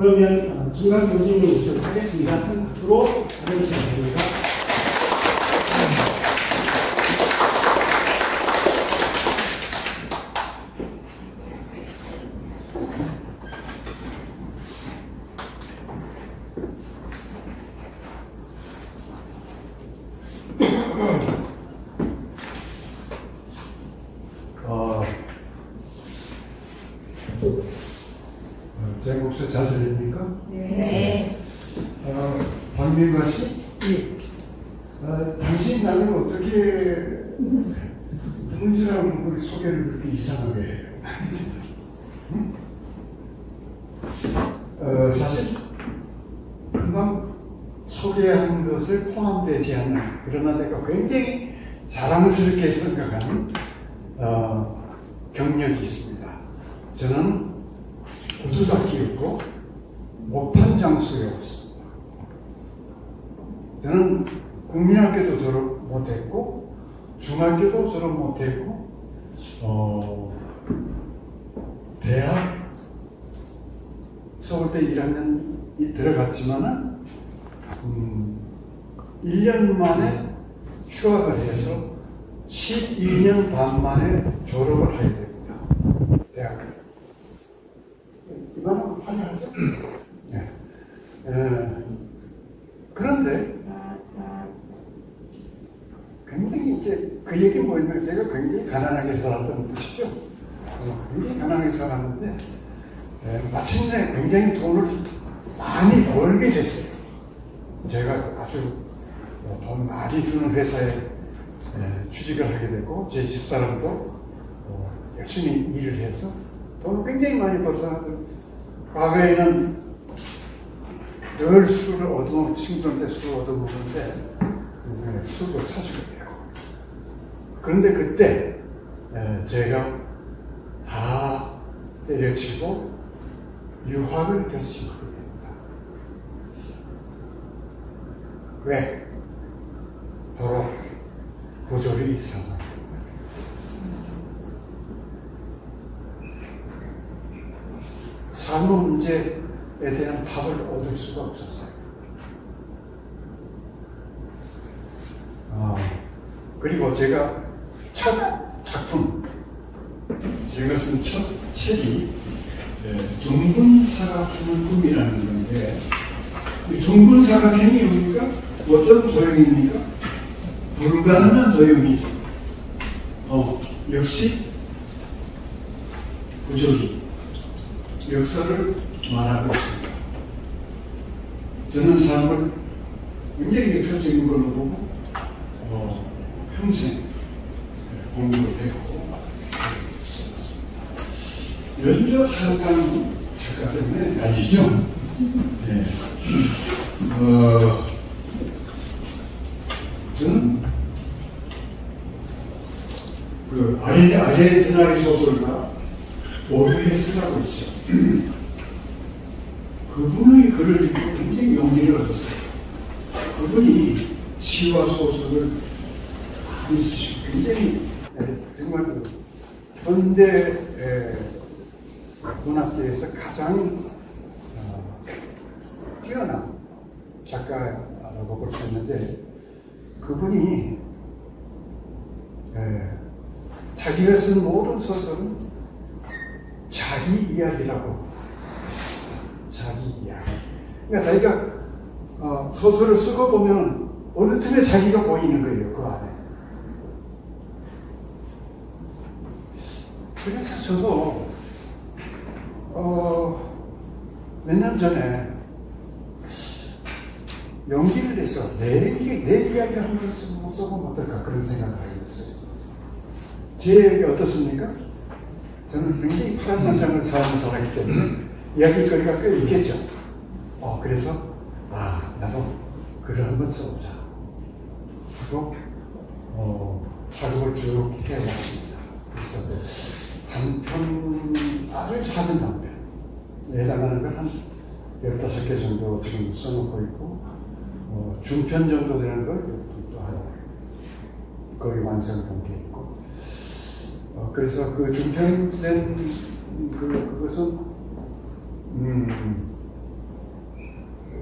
그러면 김강 교수님을 모시도록 하겠습니다. 앞으로 가져주시면 됩니다. 제 목소리 잘 들립니까? 네. 박민관 씨? 네. 당신 나는 어떻게 누군지라는 우리 소개를 그렇게 이상하게 해요? 응? 사실 금방 소개한 것을 포함되지 않는, 그러나 내가 굉장히 자랑스럽게 생각하는 경력이 있습니다. 저는 고등학교였고 목판장수였습니다. 저는 국민학교도 졸업 못했고 중학교도 졸업 못했고 대학 서울대 1학년 들어갔지만은 1년 만에 휴학을 해서 12년 반 만에 졸업을 하게 됩니다. 대학을. 이거는 환영하죠? 네. 그런데 굉장히 이제 그 얘기 뭐냐면 제가 굉장히 가난하게 살았던 뜻이죠. 굉장히 가난하게 살았는데 마침내 굉장히 돈을 많이 벌게 됐어요. 제가 아주 돈 많이 주는 회사에 취직을 하게 됐고 제 집사람도 열심히 일을 해서 돈을 굉장히 많이 벌어서 과거에는 늘 술을 얻어먹고 친구들한테 술을 얻어먹는데 술도 사주게 되고, 그런데 그때 제가 다 때려치고 유학을 결심하게 됩니다. 왜? 바로 부조리 사상. 삶의 문제에 대한 답을 얻을 수가 없었어요. 그리고 제가 첫 작품, 제가 쓴 첫 책이 둥근 사각형의 꿈이라는 건데, 이 둥근 사각형이 뭡니까? 어떤 도형입니까? 불가능한 도형이죠. 역시 부조리, 역사를 말하고 있습니다. 저는 삶을 굉장히 역사적인 걸로 보고 평생 공부를 했고 있었습니다. 연주 한강 작가 때문에 아니죠? 네. 저는 그 아르헨티나의 소설가 보르헤스라고 있죠. 그분의 글을 읽고 굉장히 용기를 얻었어요. 그분이 시와 소설을 많이 쓰시고 굉장히 정말 현대 문학계에서 가장 뛰어난 작가라고 볼 수 있는데, 그분이 자기가 쓴 모든 소설은 자기 이야기라고 했습니다. 자기 이야기. 그러니까 자기가 소설을 쓰고 보면 어느 틈에 자기가 보이는 거예요, 그 안에. 그래서 저도 몇 년 전에 용기를 내서 내 이야기를 한번 써보면 어떨까, 그런 생각을 하게 됐어요. 제 이야기 어떻습니까? 저는 굉장히 파란 만장을 사는 사람이기 때문에 이야기거리가 꽤 있겠죠. 그래서 나도 글을 한번 써보자 하고 작업을 쭉 해왔습니다. 그래서 단편, 아주 작은 단편, 예상하는 걸 한 15개 정도 지금 써놓고 있고, 중편 정도 되는 걸 또 거의 완성된 게 있고, 그래서 그 중편된 그것은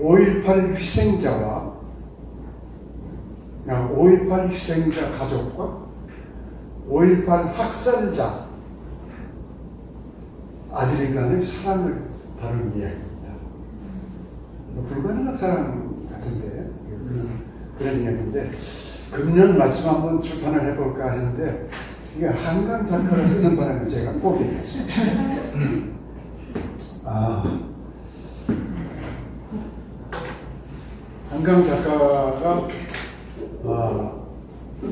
5.18 희생자와 5.18 희생자 가족과 5.18 학살자 아들 간의 사랑을 다룬 이야기입니다. 불가능한 사랑 같은데 그런 이야기인데 금년 마침 한번 출판을 해볼까 했는데 이게 한강 작가가 뜨는 바람에 제가 포기를 했어요. 한강 작가가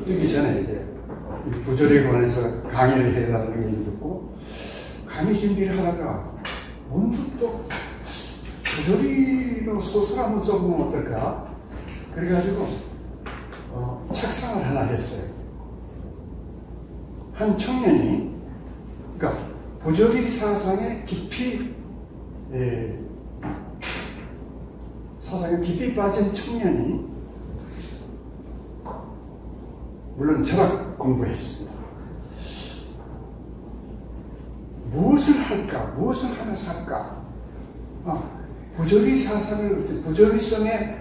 뜨기 전에 이제 부조리에 관해서 강의를 해달라는 얘기 듣고 강의 준비를 하다가 문득 또 부조리로 소설 한번 써보면 어떨까? 그래가지고 책상을 하나 했어요. 한 청년이, 그러니까 부조리 사상에 깊이 빠진 청년이, 물론 철학 공부했습니다. 무엇을 할까? 무엇을 하면서 할까? 부조리 사상을, 부조리성에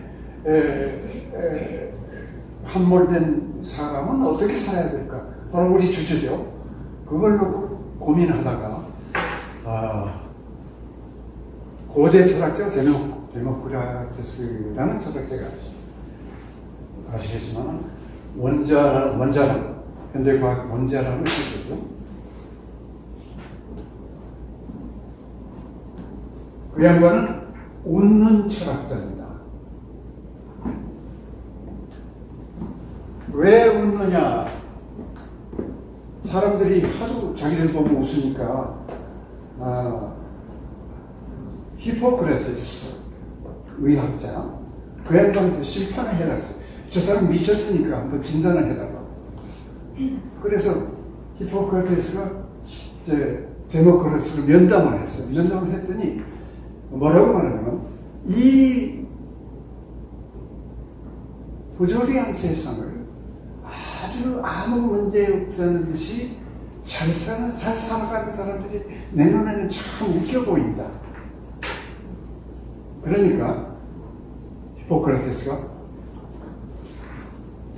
함몰된 사람은 어떻게 살아야 될까? 바로 우리 주제죠. 그걸 놓고 고민하다가 고대 철학자 데모크리투스라는 철학자가 아시겠지만 원자론, 현대과학 원자론을 쓰거든요. 그 양반은 웃는 철학자입니다. 왜 웃느냐? 사람들이 하도 자기들 보면 웃으니까 히포크라테스 의학자, 그 양반한테 심판을 해달라고. 저 사람 미쳤으니까 한번 진단을 해달라고. 그래서 히포크라테스가 이제 데모크라테스로 면담을 했어요. 면담을 했더니 뭐라고 말하냐면 이 부조리한 세상을 아주 아무 문제 없다는 듯이 잘 살아가는 사람들이 내 눈에는 참 웃겨 보인다. 그러니까 히포크라테스가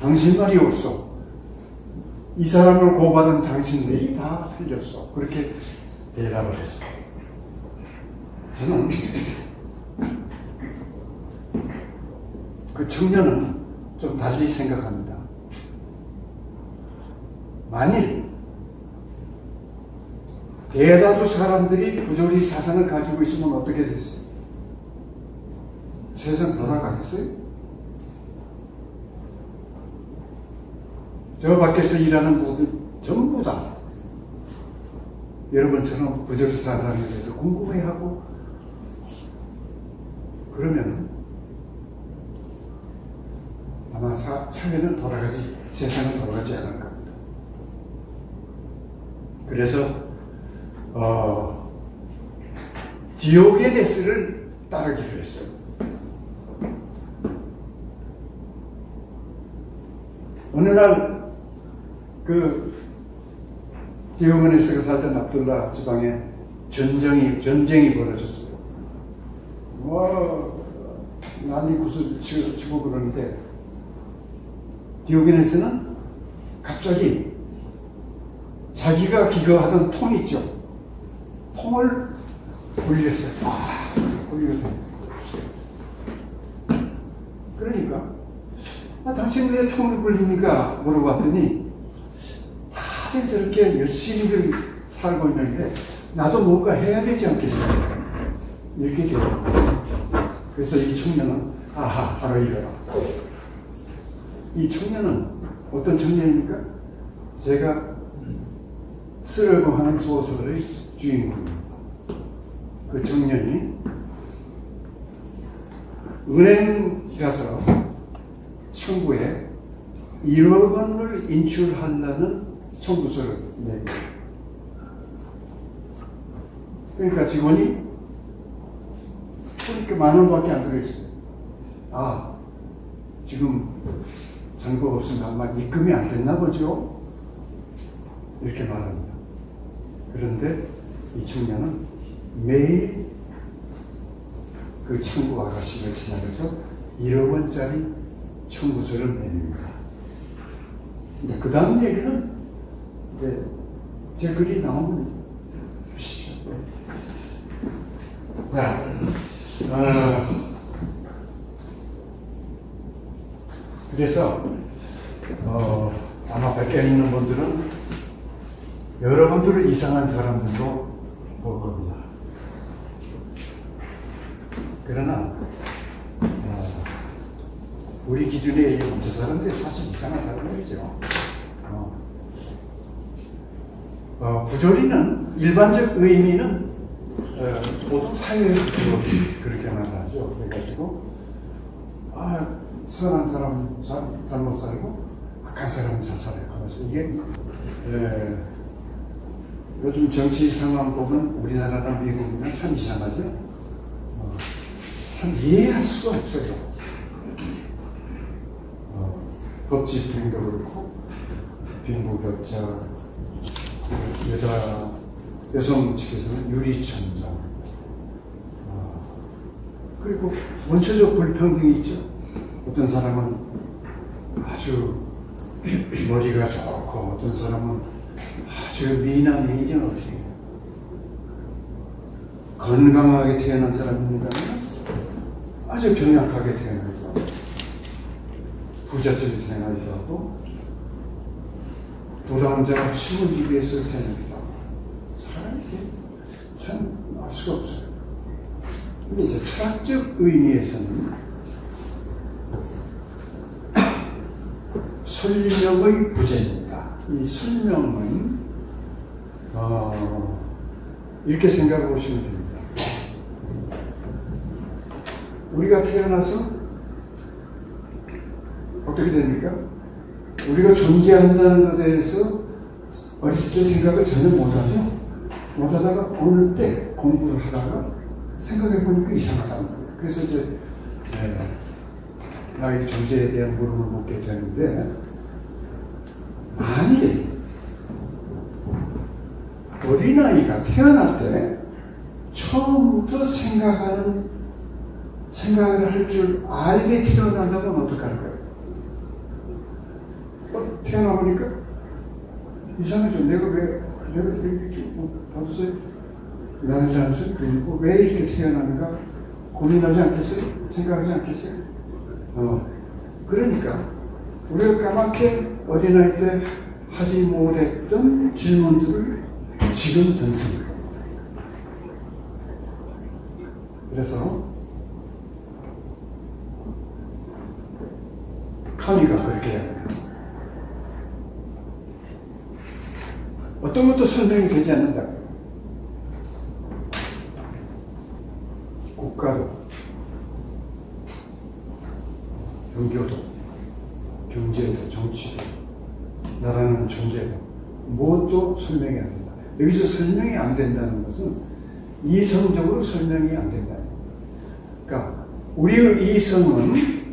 당신 말이 옳소. 이 사람을 고받은 당신들이 다 틀렸어. 그렇게 대답을 했어요. 저는 그 청년은 좀 달리 생각합니다. 만일 대다수 사람들이 부조리 사상을 가지고 있으면 어떻게 됐어요? 세상 돌아가겠어요? 저 밖에서 일하는 모든 전부 다 여러분처럼 부조리 사상에 대해서 궁금해하고 그러면 아마 사회는 돌아가지, 세상은 돌아가지 않을 겁니다. 그래서 디오게네스를 따르기로 했어요. 어느 날 그 디오게네스가 살던 압둘라 지방에 전쟁이 벌어졌어요. 난리 구슬 치고 그러는데 디오게네스는 갑자기 자기가 기거하던 통 있죠. 통을 굴렸어요. 굴렸어요. 그러니까 당신 왜 통을 굴립니까? 물어봤더니 다들 저렇게 열심히들 살고 있는데 나도 뭔가 해야 되지 않겠습니까? 이렇게 돼요. 그래서 이 청년은 바로 이거라. 이 청년은 어떤 청년입니까? 제가 쓰려고 하는 소설의 주인공입니다. 그 청년이 은행 가서 청구에 1억 원을 인출하려는 청구서를 내고, 그러니까 직원이 보니까 10,000원밖에 안 들어있어요. 지금 잔고가 없으면 아마 입금이 안 됐나 보죠? 이렇게 말합니다. 그런데 이 청년은 매일 그 청구 아가씨를 지나가서 1억 원짜리 청구서를 내립니다. 근데 그 다음 얘기는 이제 제 글이 나오면 주시죠. 자, 그래서 아마 밖에 있는 분들은 여러분들을 이상한 사람들로 볼 겁니다. 그러나 우리 기준에 의하면 저 사람들이 사실 이상한 사람들이죠. 부조리는 일반적 의미는 보통 사회의 부조리 그렇게 말하죠. 그래가지고 선한 사람 잘못 살고 악한 사람은 잘 살아요. 그래서 이게 요즘 정치 상황 보면 우리나라나 미국이나 참 이상하죠. 참 이해할 수가 없어요. 법 집행도 그렇고 빈부격차, 여성 측에서는 유리천장, 그리고 원초적 불평등이 있죠. 어떤 사람은 아주 머리가 좋고 어떤 사람은 아주 미남이냐 어떻게 해요. 건강하게 태어난 사람입니다. 아주 병약하게 태어나기도 하고 부잣집에 태어나기도 하고 부담자가 신혼집에서 태어나기도 하고 사람이 참 알 수가 없어요. 근데 이제 철학적 의미에서는 설명의 부재입니다. 이 설명은 이렇게 생각해 보시면 됩니다. 우리가 태어나서 어떻게 됩니까? 우리가 존재한다는 것에 대해서 어렸을 때 생각을 전혀 못하죠. 못하다가 어느 때 공부를 하다가 생각해 보니까 이상하다는 거예요. 그래서 이제 나의 존재에 대한 물음을 묻게 되는데, 만일 어린아이가 태어날 때 처음부터 생각을 할 줄 알게 태어난다면 어떡할 거예요? 태어나보니까 이상하죠. 내가 이렇게 봐주세요. 나는 잘못을 그리고 왜 이렇게 태어나는가 고민하지 않겠어요? 생각하지 않겠어요? 그러니까 우리가 까맣게 어린아이 때 하지 못했던 질문들을 지금 던지는 겁니다. 그래서 카미가 그렇게 해요. 어떤 것도 설명이 되지 않는다. 국가도, 종교도, 경제도, 정치도, 나라는 존재도 무엇도 설명이 안 된다. 여기서 설명이 안 된다는 것은 이성적으로 설명이 안 된다. 그러니까 우리의 이성은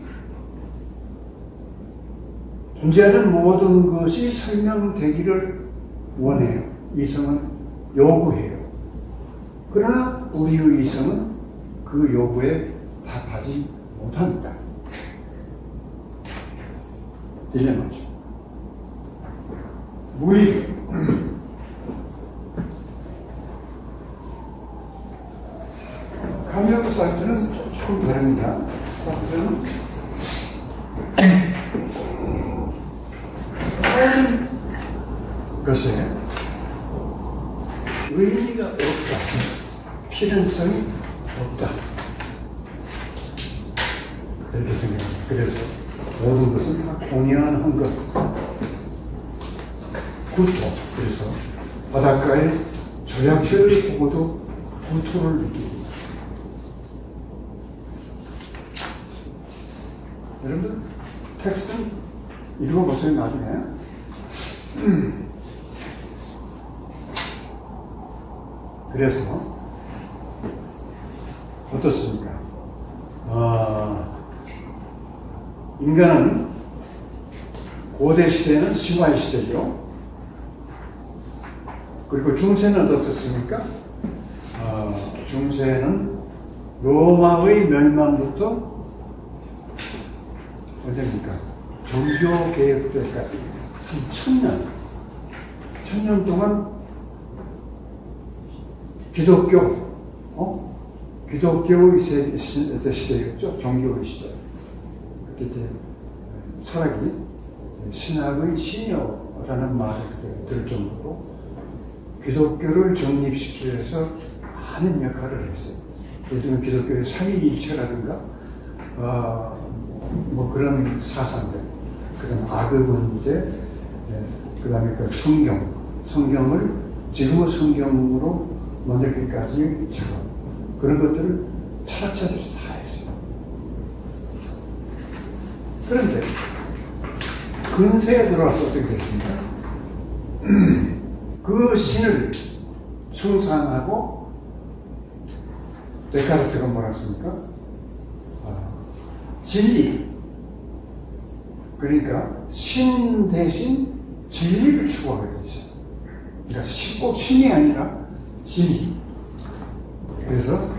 존재하는 모든 것이 설명되기를 원해요. 이성은 요구해요. 그러나 우리의 이성은 그 요구에 답하지 못합니다. 딜레마죠. 무의 카미하고 사르트는 조금 다릅니다. 사르트는 것에 의미가 없다, 필연성이 없다, 이렇게 생각합니다. 그래서 모든 것은 다 공연한 것, 구토. 그래서 바닷가의 조약들을 보고도 구토를 느낍니다. 여러분들 텍스트는 읽어보세요. 나중에. 그래서 어떻습니까? 인간은 고대 시대는 신화의 시대죠. 그리고 중세는 어떻습니까? 중세는 로마의 멸망부터 언제입니까? 종교 개혁 때까지 한 1000년 동안 기독교의 시대였죠. 종교의 시대. 그때 이제 철학이 신학의 신여라는 말을 들을 정도로 기독교를 정립시키기 위해서 많은 역할을 했어요. 예를 들면 기독교의 삼위일체라든가 뭐 그런 사상들, 그런 악의 문제, 그 다음에 그 성경을 지금의 성경으로 만들기까지 작업, 그런 것들을 철학자들이 다 했어요. 그런데 근세에 들어와서 어떻게 됐습니까? 그 신을 청산하고 데카르트가 뭐라 했습니까? 진리, 그러니까 신 대신 진리를 추구하게 되죠. 그러니까 꼭 신이 아니라 진리. 그래서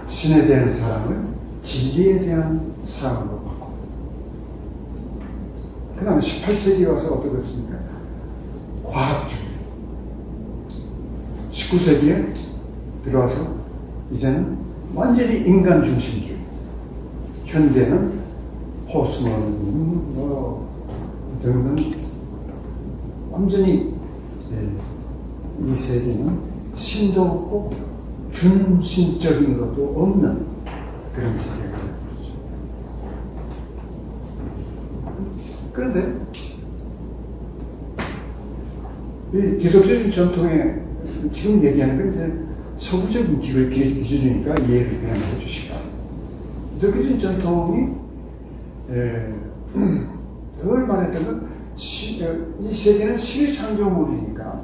신에 대한 사랑을 진리에 대한 사랑으로 바꾸고, 그 다음에 18세기에 와서 어떻게 됐습니까? 과학주의. 19세기에 들어와서 이제는 완전히 인간 중심주의. 현대는 포스모더니즘, 등등 완전히 이 세계는 신도 없고 준신적인 것도 없는 그런 세계가 되죠. 그런데 이 기독적인 전통에 지금 얘기하는 건 이제 서구적인 기준이니까 이해를 그냥 해주시까. 기독교적인 전통이 늘 말했던 건 이 세계는 신의 창조물이니까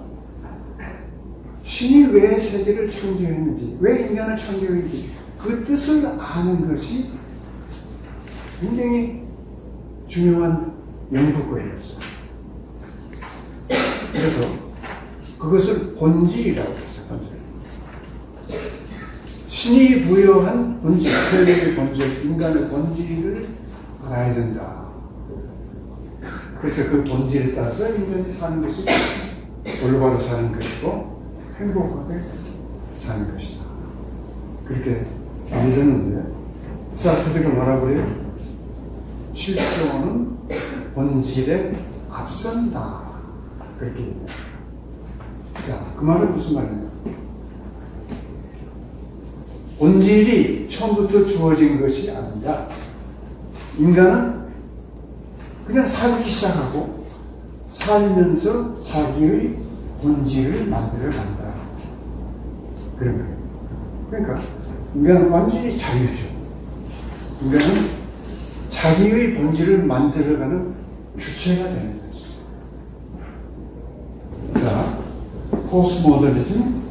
신이 왜 세계를 창조했는지, 왜 인간을 창조했는지 그 뜻을 아는 것이 굉장히 중요한 연구거리였어요. 그래서 그것을 본질이라고 했어요. 본질. 신이 부여한 본질, 세계의 본질, 인간의 본질을 알아야 된다. 그래서 그 본질에 따라서 인간이 사는 것이 올바로 사는 것이고 행복하게 사는 것이다. 그렇게 알려졌는데 사르트르가 뭐라고 그래요? 실존은 본질에 앞선다. 그렇게 얘기해요. 자, 그 말은 무슨 말이냐? 본질이 처음부터 주어진 것이 아니라 인간은 그냥 살기 시작하고 살면서 자기의 본질을 만들어 간다. 그런 거예요. 그러니까 인간은 완전히 자유죠. 인간은 자기의 본질을 만들어가는 주체가 되는 거죠. 자, 포스모더니즘,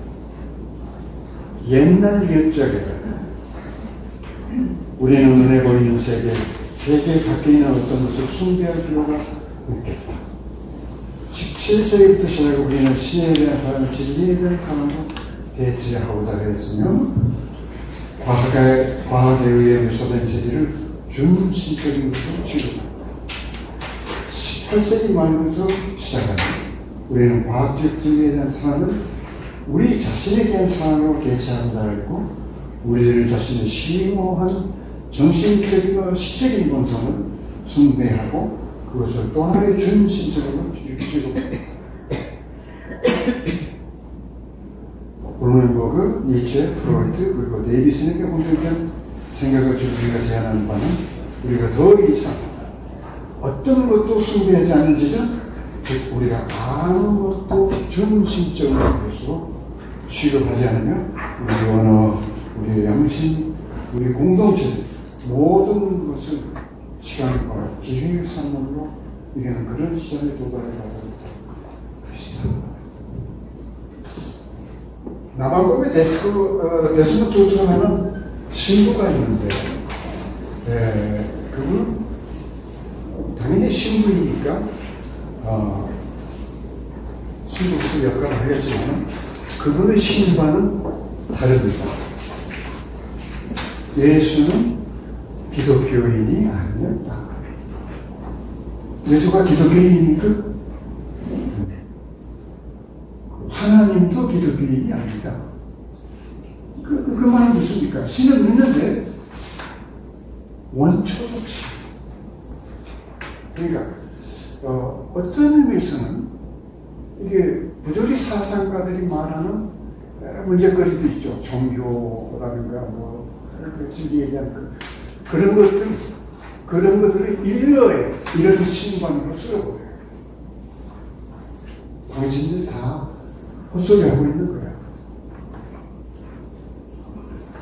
옛날 옛적에 우리는 눈에 보이는 세계 밖에 있는 어떤 것을 숭배할 필요가 없겠다. 17세기부터 시작해 우리는 신에 대한 사랑, 진리에 대한 사랑으로 대치하고자 했으며 과학에 의해 묘사된 진리를 준신적인 것으로 취급한다. 18세기 말부터 시작하는 우리는 과학적 진리에 대한 사랑을 우리 자신에 대한 사랑으로 대체한다 했고, 우리들 자신의 심오한 정신적이고 시적인 본성을 숭배하고 그것을 또 하나의 준신적으로 취급합니다. 블루멤버그, 니체, 프로이트, 그리고 데이비슨에게 공통된 생각을 우리가 제안하는 바는 우리가 더 이상 어떤 것도 숭배하지 않는 지점, 즉 우리가 아무것도 준신적인 것으로 취급하지 않으며 우리 언어, 우리의 양심, 우리 공동체 모든 것을 시간과 기회의 산물로 이게는 그런 시장에 도달해가고 있다. 남아공의 데스먼드 투투라는 신부가 있는데, 그분은 당연히 신부이니까 신부로서 역할을 하겠지만 그분의 신과는 다릅니다. 예수는 기독교인이 아니었다. 예수가 기독교인입니까? 하나님도 기독교인이 아니다. 그 말은 무엇입니까? 신을 믿는데 원초적 신. 그러니까 어떤 의미에서는 이게 부조리 사상가들이 말하는 문제거리도 있죠. 종교라든가 뭐 진리에 대한 그런 것들을 일러에 이런 신관으로 쓰여버려요. 당신들 다 헛소리하고 있는 거야.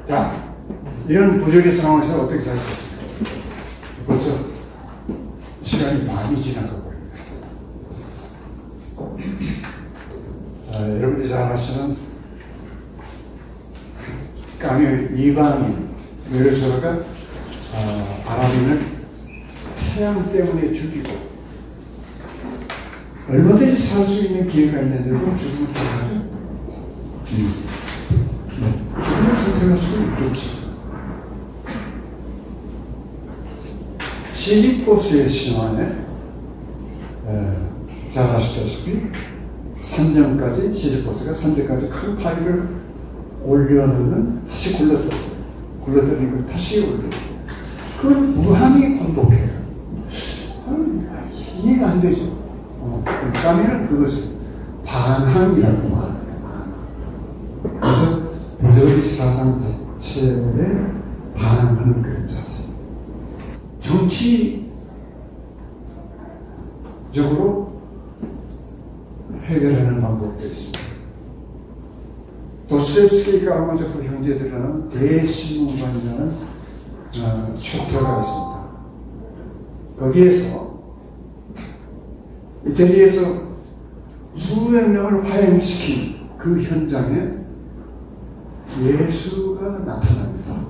자, 이런 부조리 상황에서 어떻게 생각하십니까? 벌써 시간이 많이 지나가고 있습니다. 자, 여러분들이 잘 아시는 강요 이방인 메르소라가 아랍인을 태양 때문에 죽이고 얼마든지 살 수 있는 기회가 있는데도 죽음을 택하죠. 죽음을 선택할 수 있겠지. 시지포스의 신화에 잘 아시다시피 산정까지 시지포스가 산정까지 큰 파이를 올려놓는 다시 굴러들이는 걸 다시 올려. 그걸 무한히 반복해요. 이해가 안 되죠. 까미는 그것을 반항이라고 말합니다. 그래서 부조리 사상 자체에 반항하는 그런 자세. 정치적으로 해결하는 방법도 있습니다. 도스토옙스키 까라마조프 형제들은 대신문관이라는 챕터가 있습니다. 거기에서 이태리에서 수백 명을 화형시킨 그 현장에 예수가 나타납니다.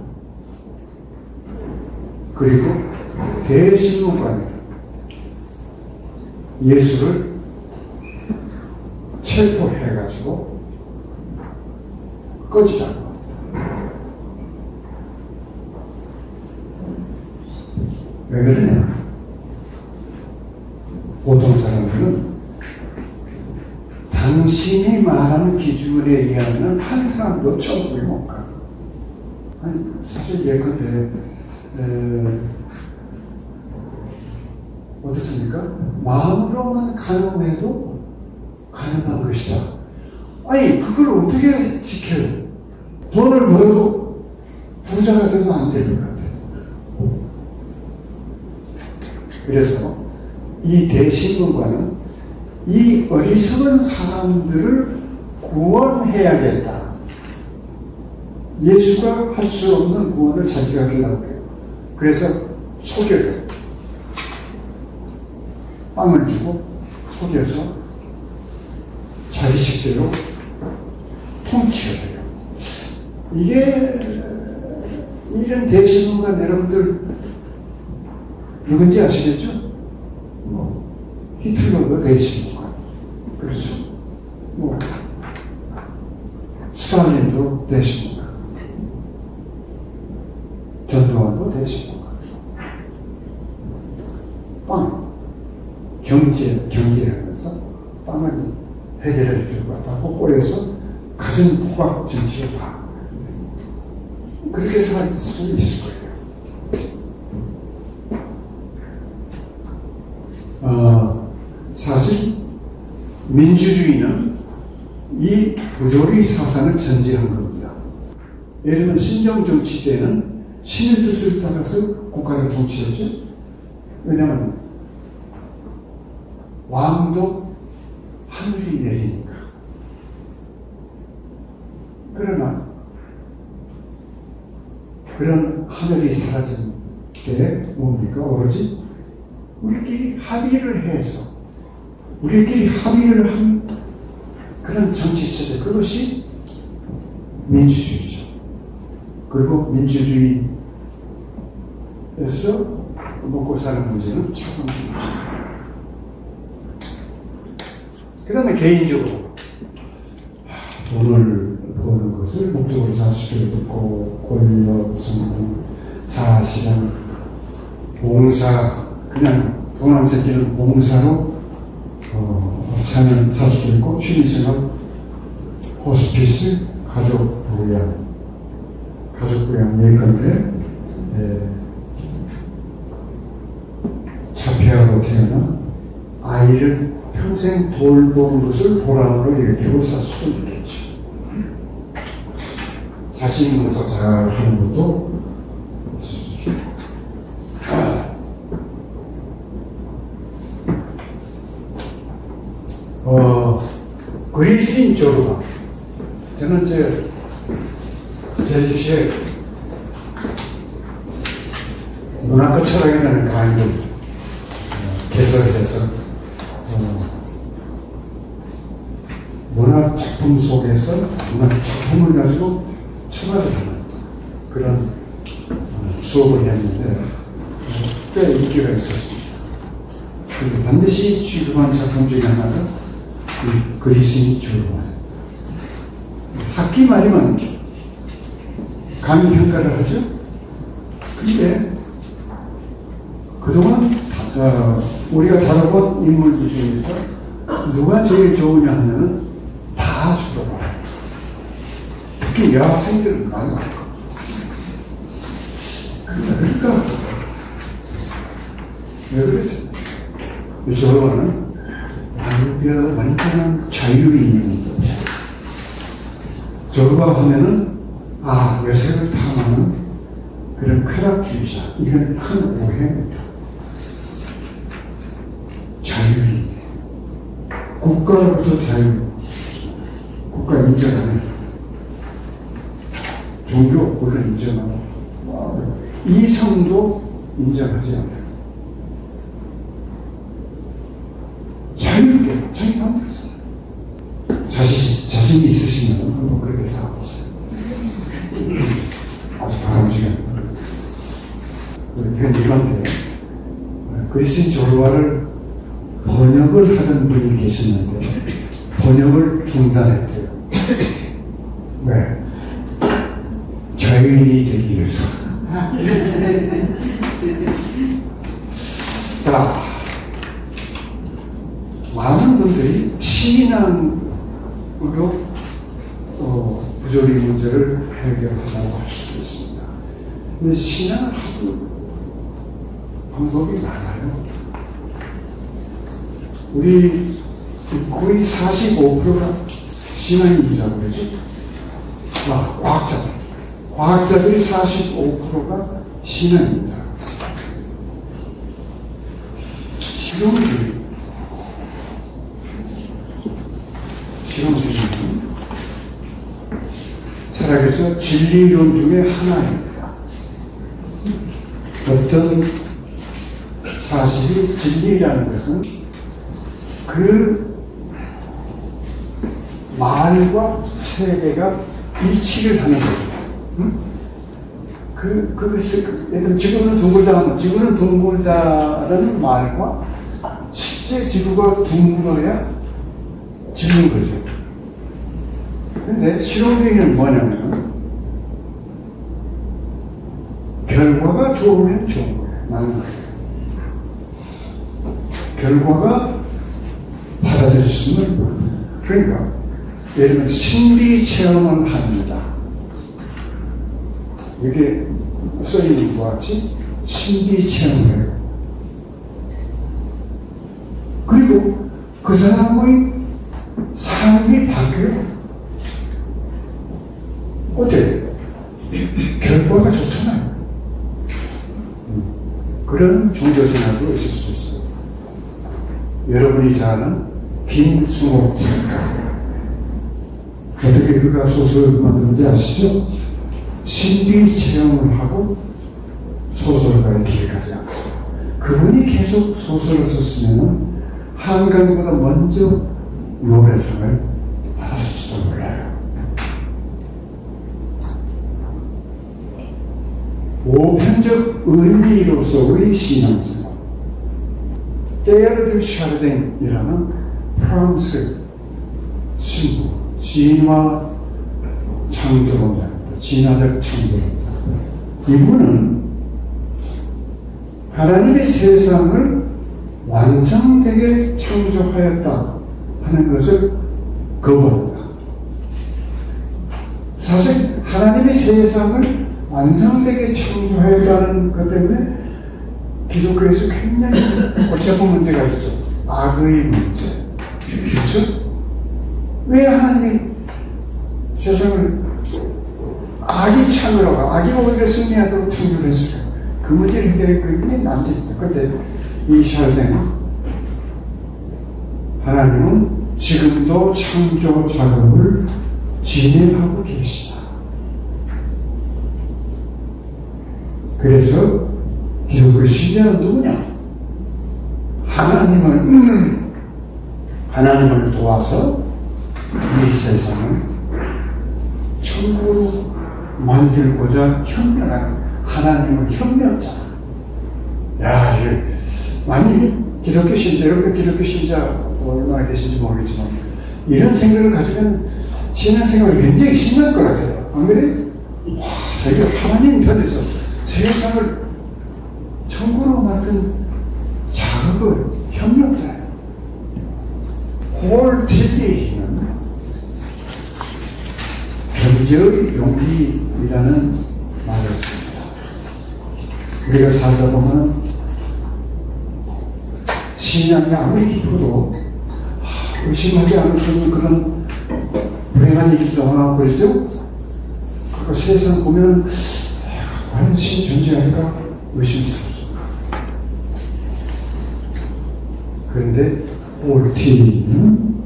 그리고 대신문관이 예수를 체포해가지고 꺼지라고 합니다. 왜 그러냐? 보통 사람들은 당신이 말하는 기준에 의하면 한 사람도 천국에 못 가. 아니, 사실 예컨대 어떻습니까? 마음으로만 가늠해도 가능한 것이다. 아니, 그걸 어떻게 지켜요? 돈을 벌어도 부자가 돼서 안 될 것 같아요. 그래서 이 대신문관은 이 어리석은 사람들을 구원해야겠다. 예수가 할 수 없는 구원을 자기가 하려고 해요. 그래서 속여요. 빵을 주고 속여서 자기 식대로 통치해요. 이게 이런 대신문관 여러분들 누군지 아시겠죠? 히틀러도 대신문관. 그렇죠? 스탈린도 대신문관. 전두환도 대신문관. 빵. 경제하면서 빵을 해결해 주고 왔다고 꼬여서 가진 포괄 정치를 다 그렇게 살 수 있을 거예요. 사실 민주주의는 이 부조리 사상을 전제한 겁니다. 예를 들면 신정정치 때는 신의 뜻을 따라서 국가를 통치했죠. 왜냐하면 왕도 하늘이 내리니까. 그러나 그런 하늘이 사라진 때 뭡니까? 오로지 우리끼리 합의를 해서 우리끼리 합의를 한 그런 정치체제, 그것이 민주주의죠. 그리고 민주주의에서 먹고 사는 문제는 자본주의죠. 그 다음에 개인적으로 돈을 버는 것을 목적으로 자식을 듣고 권력, 성공, 자아실현, 봉사, 그냥 돈 안 새끼는 봉사로 살 수도 있고, 취미생활, 호스피스, 가족 부양 예컨대 자폐아로 태어나 아이를 평생 돌보는 것을 보람으로 여기고 살 수도 있겠죠. 자신 농사 잘 하는 것도 그리스인 조르바. 저는 제 집시에 문학과 철학이라는 강의를 개설해서 문학 작품 속에서 문학 작품을 가지고 철학을 하는 그런 수업을 했는데 꽤 인기가 있었습니다. 그래서 반드시 취급한 작품 중에 하나가 그리스인 조르바. 학기 말이면 강의 평가를 하죠. 근데 그동안 우리가 다뤄본 인물들 중에서 누가 제일 좋으냐 하면은 다 죽어버려요. 특히 여학생들은 많이 많고. 그러니까 왜 그랬어요? 조르바는 완전한 자유인입니다. 조르바 하면은 외색을 탐하는 그런 쾌락주의자. 이건 큰 오해입니다. 자유인. 국가로부터 자유. 국가 인정 안 해요. 종교 물론 인정하고 이성도 인정하지 않아요. 자유롭게 자기 마음대로 살아요. 자신이 있으시면 한번 그렇게 살아보세요. 아주 바람직한 그런 이런데 그리스인 조르바를 번역을 하던 분이 계셨는데 번역을 중단했대요. 왜? 자유인이 되기 위해서. 자, 많은 분들이 신앙으로 부조리 문제를 해결하려고 할 수도 있습니다. 근데 신앙을 하도 방법이 많아요. 우리 거의 45%가 신앙인이라고 그러죠. 과학자들이 45%가 신앙인이다. 실용주의는 철학에서 진리론 중에 하나입니다. 어떤 사실이 진리라는 것은 그 말과 세계가 일치를 하는 거죠. 예를 지구는 둥글다라는 말과 실제 지구가 둥글어야 지는 거죠. 근데 실용주의는 뭐냐면 결과가 좋으면 좋은 거예요. 맞는 거예요. 결과가 받아들였으면 그러니까 예를 들면 신비 체험을 합니다. 이게 써있는 것 같이 신비 체험을 해요. 그리고 그 사람의 삶이 바뀌어요. 어때요? 결과가 좋잖아요. 그런 종교생활도 있을 수 있어요. 여러분이 잘 아는 김승옥 작가. 어떻게 그가 소설을 만드는지 아시죠? 신비 체험을 하고 소설가의 길을 가지 않습니다. 그분이 계속 소설을 썼으면 한강보다 먼저 노벨상을 받았을지도 몰라요. 보편적 의미로서의 신앙생활. 테일러 드 샤르댕이라는 프랑스 신부, 진화 창조론자입니다. 진화적 창조론자. 이분은 하나님의 세상을 완성되게 창조하였다 하는 것을 거부합니다. 사실 하나님의 세상을 완성되게 창조하였다는 것 때문에 기독교에서 굉장히 골치 아픈 문제가 있죠. 악의 문제. 그렇죠? 왜 하나님이 세상을 악이 창조하고 악이 오히려 승리하도록 창조했을까? 그 문제를 해결할 그게 남짓입니다. 그런데 이 샬댕은 하나님은 지금도 창조 작업을 진행하고 계시다. 그래서 기독교 신자는 누구냐? 하나님을 도와서 이 세상을 천국으로 만들고자 협력하는 하나님의 협력자. 야, 이게 많이 기독교 신자, 여러분 기독교 신자 얼마나 계신지 모르겠지만 이런 생각을 가지면 신앙생활이 굉장히 신날 것 같아요. 안 그래? 와, 자기가 하나님 편에서 세상을 천국으로 만든 작업을 협력자예요. 홀 틸리히는 존재의 용기이라는 말을 씁니다. 우리가 살다 보면 신앙이 아무리 깊어도 의심하지 않을 수 있는 그런 불행한 일도 하나 그러죠? 그 세상 보면 과연 신 존재할까 의심스럽습니다. 그런데 홀티는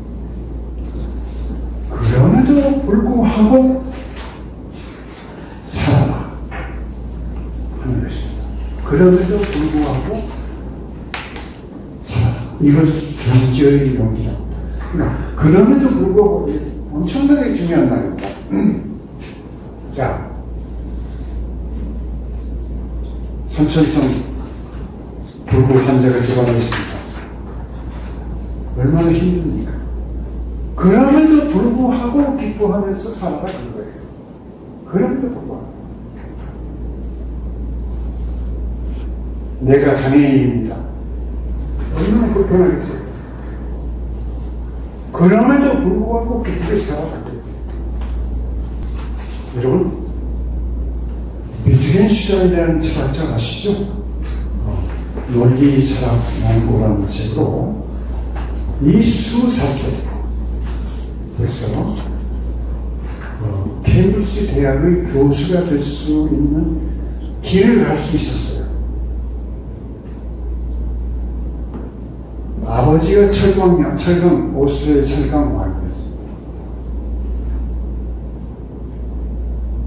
그럼에도 불구하고 살아라 하는 것입니다. 그럼에도 불구하고 살아라. 이것이 존재의 용기랍니다. 그러니까 그럼에도 불구하고 엄청나게 중요한 말입니다. 자, 선천성 불구 환자가 집안에 있습니다. 얼마나 힘듭니까? 그럼에도 불구하고 기뻐하면서 살아라 그거예요. 그럼에도 불구하고. 내가 장애인입니다. 얼마나 불편하겠어요. 그럼에도 불구하고 기쁘게 살아라. 여러분, 비트겐슈타인이라는 철학자 아시죠? 논리 철학 연구라는 책으로 20살 때 벌써 케임브리지 대학의 교수가 될 수 있는 길을 갈 수 있었어요. 아버지가 오스트리아 철강 왕이었습니다.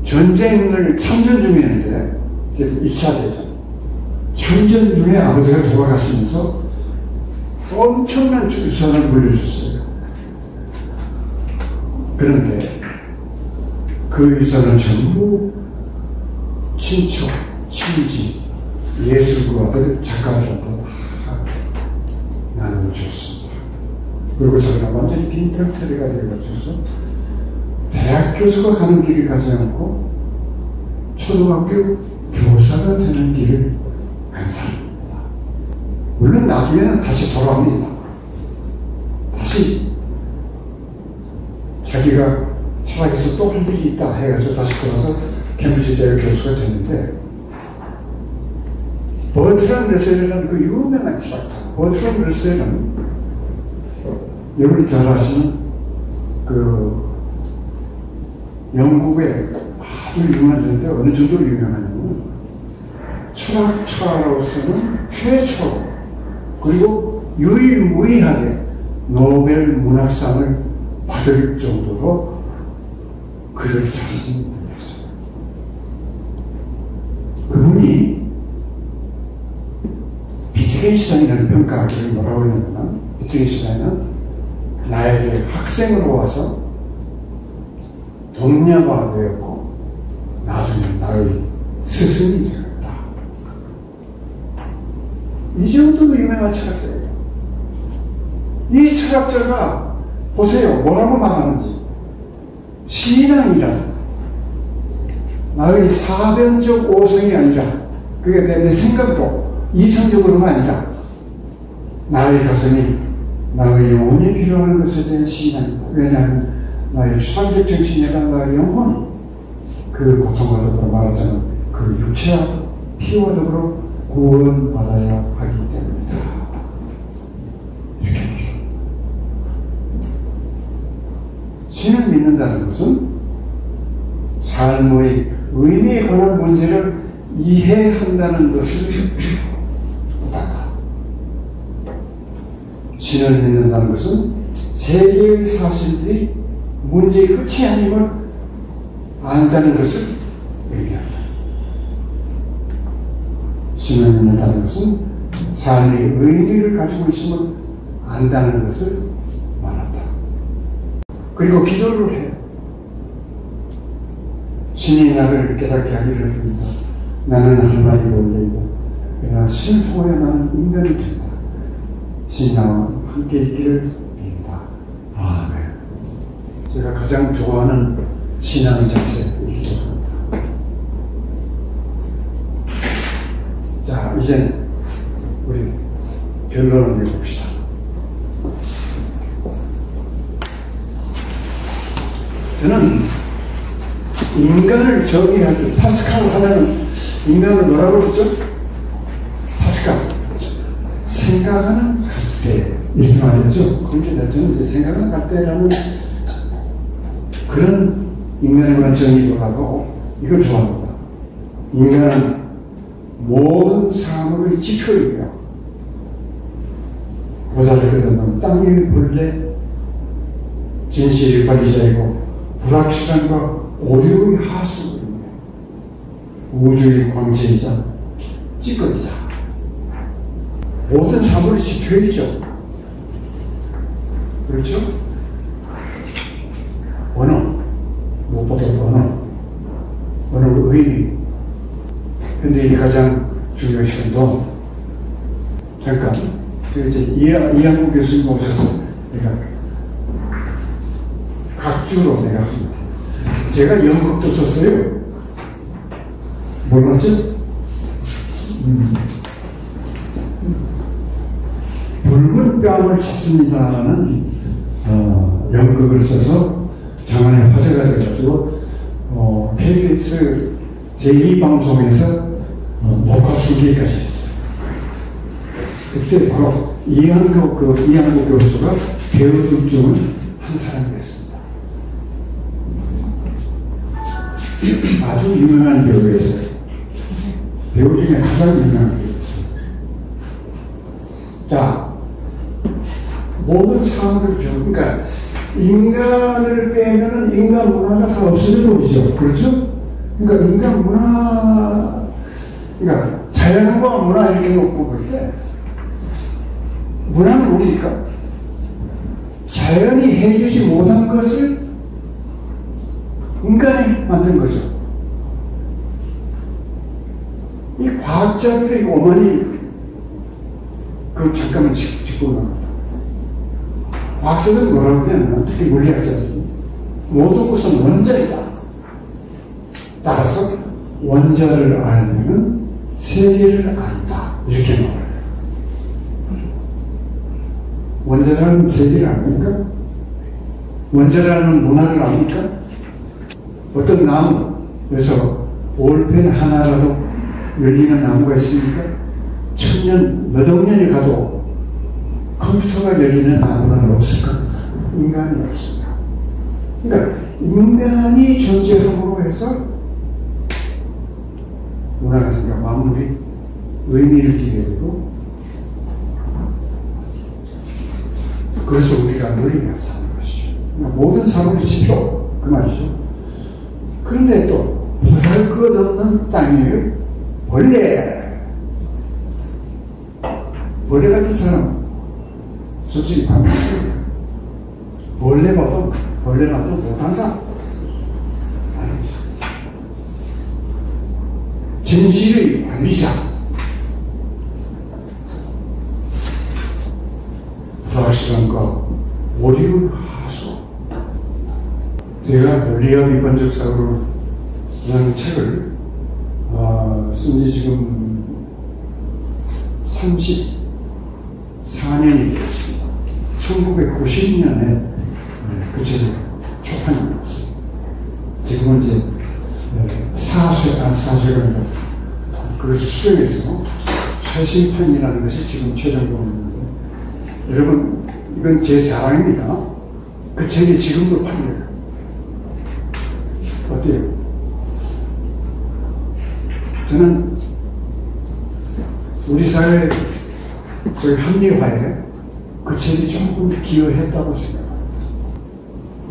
전쟁을 참전 중이었는데, 2차 대전. 참전 중에 아버지가 돌아가시면서 엄청난 유산을 물려줬어요. 그런데 그 유산을 전부 친척, 친지, 예술가들, 작가들한테 다 나눠줬습니다. 그리고 자기가 완전히 빈털터리가 되어가지고서 대학 교수가 가는 길을 가지 않고 초등학교 교사가 되는 길을 간 사람입니다. 물론 나중에는 다시 돌아옵니다. 다시 자기가 철학에서 또 할 일이 있다 해서 다시 돌아서 캠브리지 대학 교수가 됐는데, 버트란 러셀이라는 그 유명한 철학자, 버트란 러셀은 여러분이 잘 아시는 그 영국의 아주 유명한데 어느 정도로 유명하냐면 철학자로서는 최초 그리고 유일무이하게 노벨 문학상을 받을 정도로 글을 잘 쓰는 분이었어요. 그분이 비트겐슈타인이라는 평가하기를 뭐라고 하냐면, 비트겐슈타인은 나에게 학생으로 와서 동료가 되었고 나중에 나의 스승이 되었다. 이 정도로 유명한 철학자예요. 이 철학자가 보세요. 뭐라고 말하는지. 신앙이란 나의 사변적 오성이 아니라 그게 내 생각도 이성적으로가 아니라 나의 가슴이 나의 영혼이 필요한 것에 대한 신앙이다. 왜냐하면 나의 추상적 정신이나 나의 영혼 그 고통과 더불어 말하자면 그 육체와 피와 더불어 구원받아야 하기 때문이다. 이렇게 합니다. 신을 믿는다는 것은 삶의 의미에 관한 문제를 이해한다는 것을 뜻한다. 신을 믿는다는 것은 세계의 사실들이 문제의 끝이 아님을 안다는 것을 의미한다. 신을 믿는다는 것은 삶의 의미를 가지고 있음을 안다는 것을 말한다. 그리고 기도를 해요. 신이 나를 깨닫게 하기를 합니다. 나는 하나님의 본래이다. 그러나 신을 통하여 나는 인간이 된다. 신이 나와 함께 있기를 빈다. 아멘. 제가 가장 좋아하는 신앙의 자세이기도 합니다. 자, 이제 우리 결론을 해봅시다. 저는 인간을 정의할 때 파스칼 하나는 인간을 뭐라고 그러죠? 파스칼 생각하는 갈대 이렇게 말이죠. 그런데 저는 이제 생각하는 갈대라는 그런 인간에 관한 정의보다도 이걸 좋아합니다. 인간은 모든 사물의 지표이며 보자를 거듭는 땅의 본래 진실의 관리자이고 불확실함과 오류의 하수이며 우주의 광채이자 찌꺼기다. 모든 사물의 지표이죠. 그렇죠? 언어, 무엇보다 언어의 의미. 현대인이 가장 중요한 시간도 잠깐 이제 이한국 교수님 오셔서 내가 각주로 내가 합니다. 제가 연극도 썼어요. 몰랐죠? 붉은 뺨을 찾습니다라는 연극을 써서 장안에 화제가 되어가지고 KBS 제2방송에서 녹화 중계까지 했어요. 그때 바로 이한국 교수가 배우들 중에 한 사람이었습니다. 아주 유명한 배우였어요. 배우 중에 가장 유명한 배우였어요. 자, 모든 사물을 그러니까 인간을 빼면은 인간 문화가 다 없어져 버리죠. 그렇죠? 그러니까 인간 문화, 그러니까 자연과 문화 이렇게 놓고 볼 때 문화는 뭡니까? 자연이 해주지 못한 것을 인간이 만든 거죠. 이 과학자들의 오만이 그 잠깐만 짚고 나갑니다. 과학자들은 뭐라고 하냐면 특히 물리학자들이 모든 것은 원자이다. 따라서 원자를 알면 세계를 안다. 이렇게 말해요. 원자라는 세계를 압니까? 원자라는 문화를 압니까? 어떤 나무에서 볼펜 하나라도 열리는 나무가 있습니까? 천년, 몇 억 년이 가도 컴퓨터가 열리는 나무는 없을 겁니다. 인간이 없습니다. 그러니까 인간이 존재함으로 해서 문화가 생각, 만물이 의미를 띠게 되고 그래서 우리가 누리며 사는 것이죠. 그러니까 모든 사물의 지표, 그 말이죠. 그런데 또 보잘것없는 땅이에요. 벌레 같은 사람 솔직히 반갑습니다. 벌레 봐도 못한 사람 아닙니다. 진실의 관리자, 불확실함과 오류의 하수, 제가 논리학 비판적 사고라는 책을 쓴 지 지금 34년이 되었습니다. 1990년에 그 책을 초판이 나왔어요. 지금은 이제 사쇄가 아니라 그것을 수정해서 최신판이라는 것이 지금 최종본인데, 여러분 이건 제 자랑입니다. 그 책이 지금도 팔려요. 어때요? 저는 우리 사회 합리화에 그 책이 조금 기여했다고 생각합니다.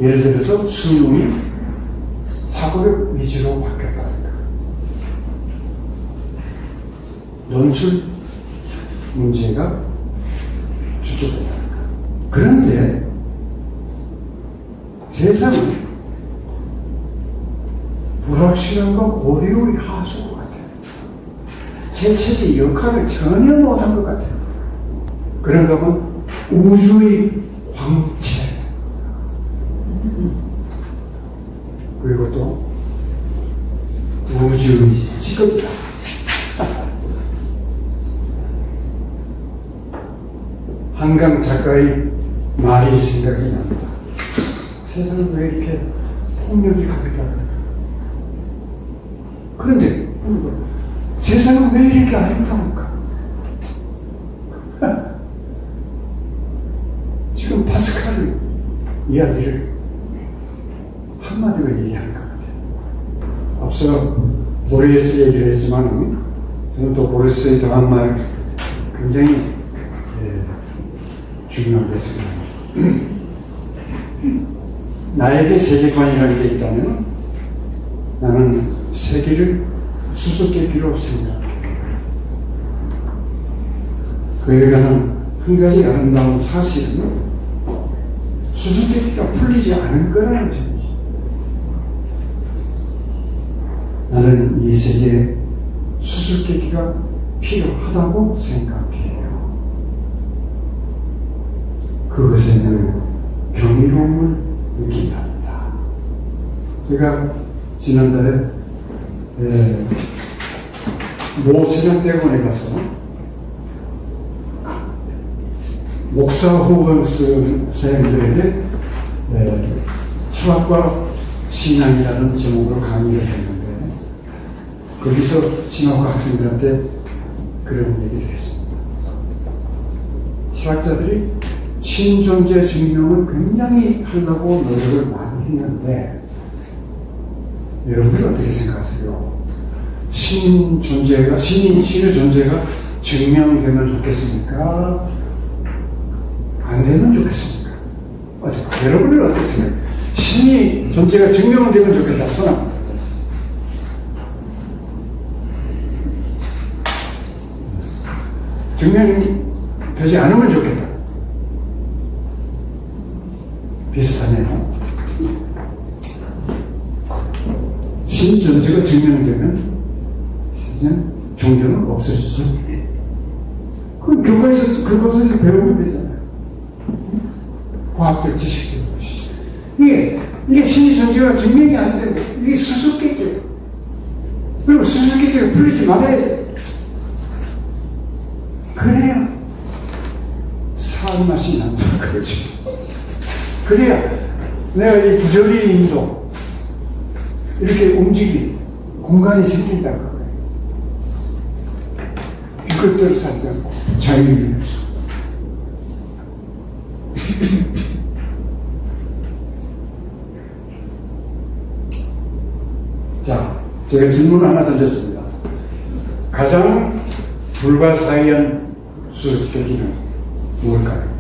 예를 들어서 수능이 사고력 위주로 바뀌었다든가, 논술 문제가 추출된다든가. 그런데 세상은 불확실함과 오류의 하수구 같아요. 제 책이 역할을 전혀 못한 것 같아요. 그런가 하면 우주의 광채, 그리고 또 우주의 직업이다. 한강 작가의 말이 생각이 납니다. 세상은 왜 이렇게 폭력이 가득할까? 그런데 세상은 왜 이렇게 아름다울까? 지금 파스칼의 이야기를 한마디로 얘기하는 것 같아요. 앞서 보레스 얘기를 했지만, 저는 또 보레스의 더한 말 굉장히 중요하게 생각합니다. 나에게 세계관이라는 게 있다면 나는 세계를 수수께끼로 생각해. 그에 관한 한 가지 아름다운 사실은 수수께끼가 풀리지 않을 거라는 점이죠. 나는 이 세계에 수수께끼가 필요하다고 생각해요. 그것에 늘 경이로움을 느낀답니다. 제가 지난달에 모 세종대원에 가서 목사 후원 선생님들에게 철학과 신앙이라는 제목으로 강의를 했는데, 거기서 신학과 학생들한테 그런 얘기를 했습니다. 철학자들이 신존재 증명을 굉장히 하려고 노력을 많이 했는데, 여러분들 어떻게 생각하세요? 신의 존재가 증명되면 좋겠습니까? 안 되면 좋겠습니까? 여러분들 어떻게 생각해요? 신의 존재가 증명되면 좋겠다. 손 한번. 증명이 되지 않으면 좋겠다. 비슷하네요. 신 존재가 증명되면 이제 종교는 없어지죠. 그럼 교과에서 그것에서 배우면 되잖아요. 과학적 지식이 없듯이. 이게 신의 존재가 증명이 안 되고, 이게 수수께끼예요. 그리고 수수께끼가 풀리지 말아야 돼. 그래야 살 맛이 난다 그러지. 그래야 내가 이 부조리인도 이렇게 움직이는 공간이 생긴다고 그래요. 이것대로 살지 않고 자유를 위해서. 자, 제가 질문을 하나 던졌습니다. 가장 불가사의한 수수께끼는 무엇일까요?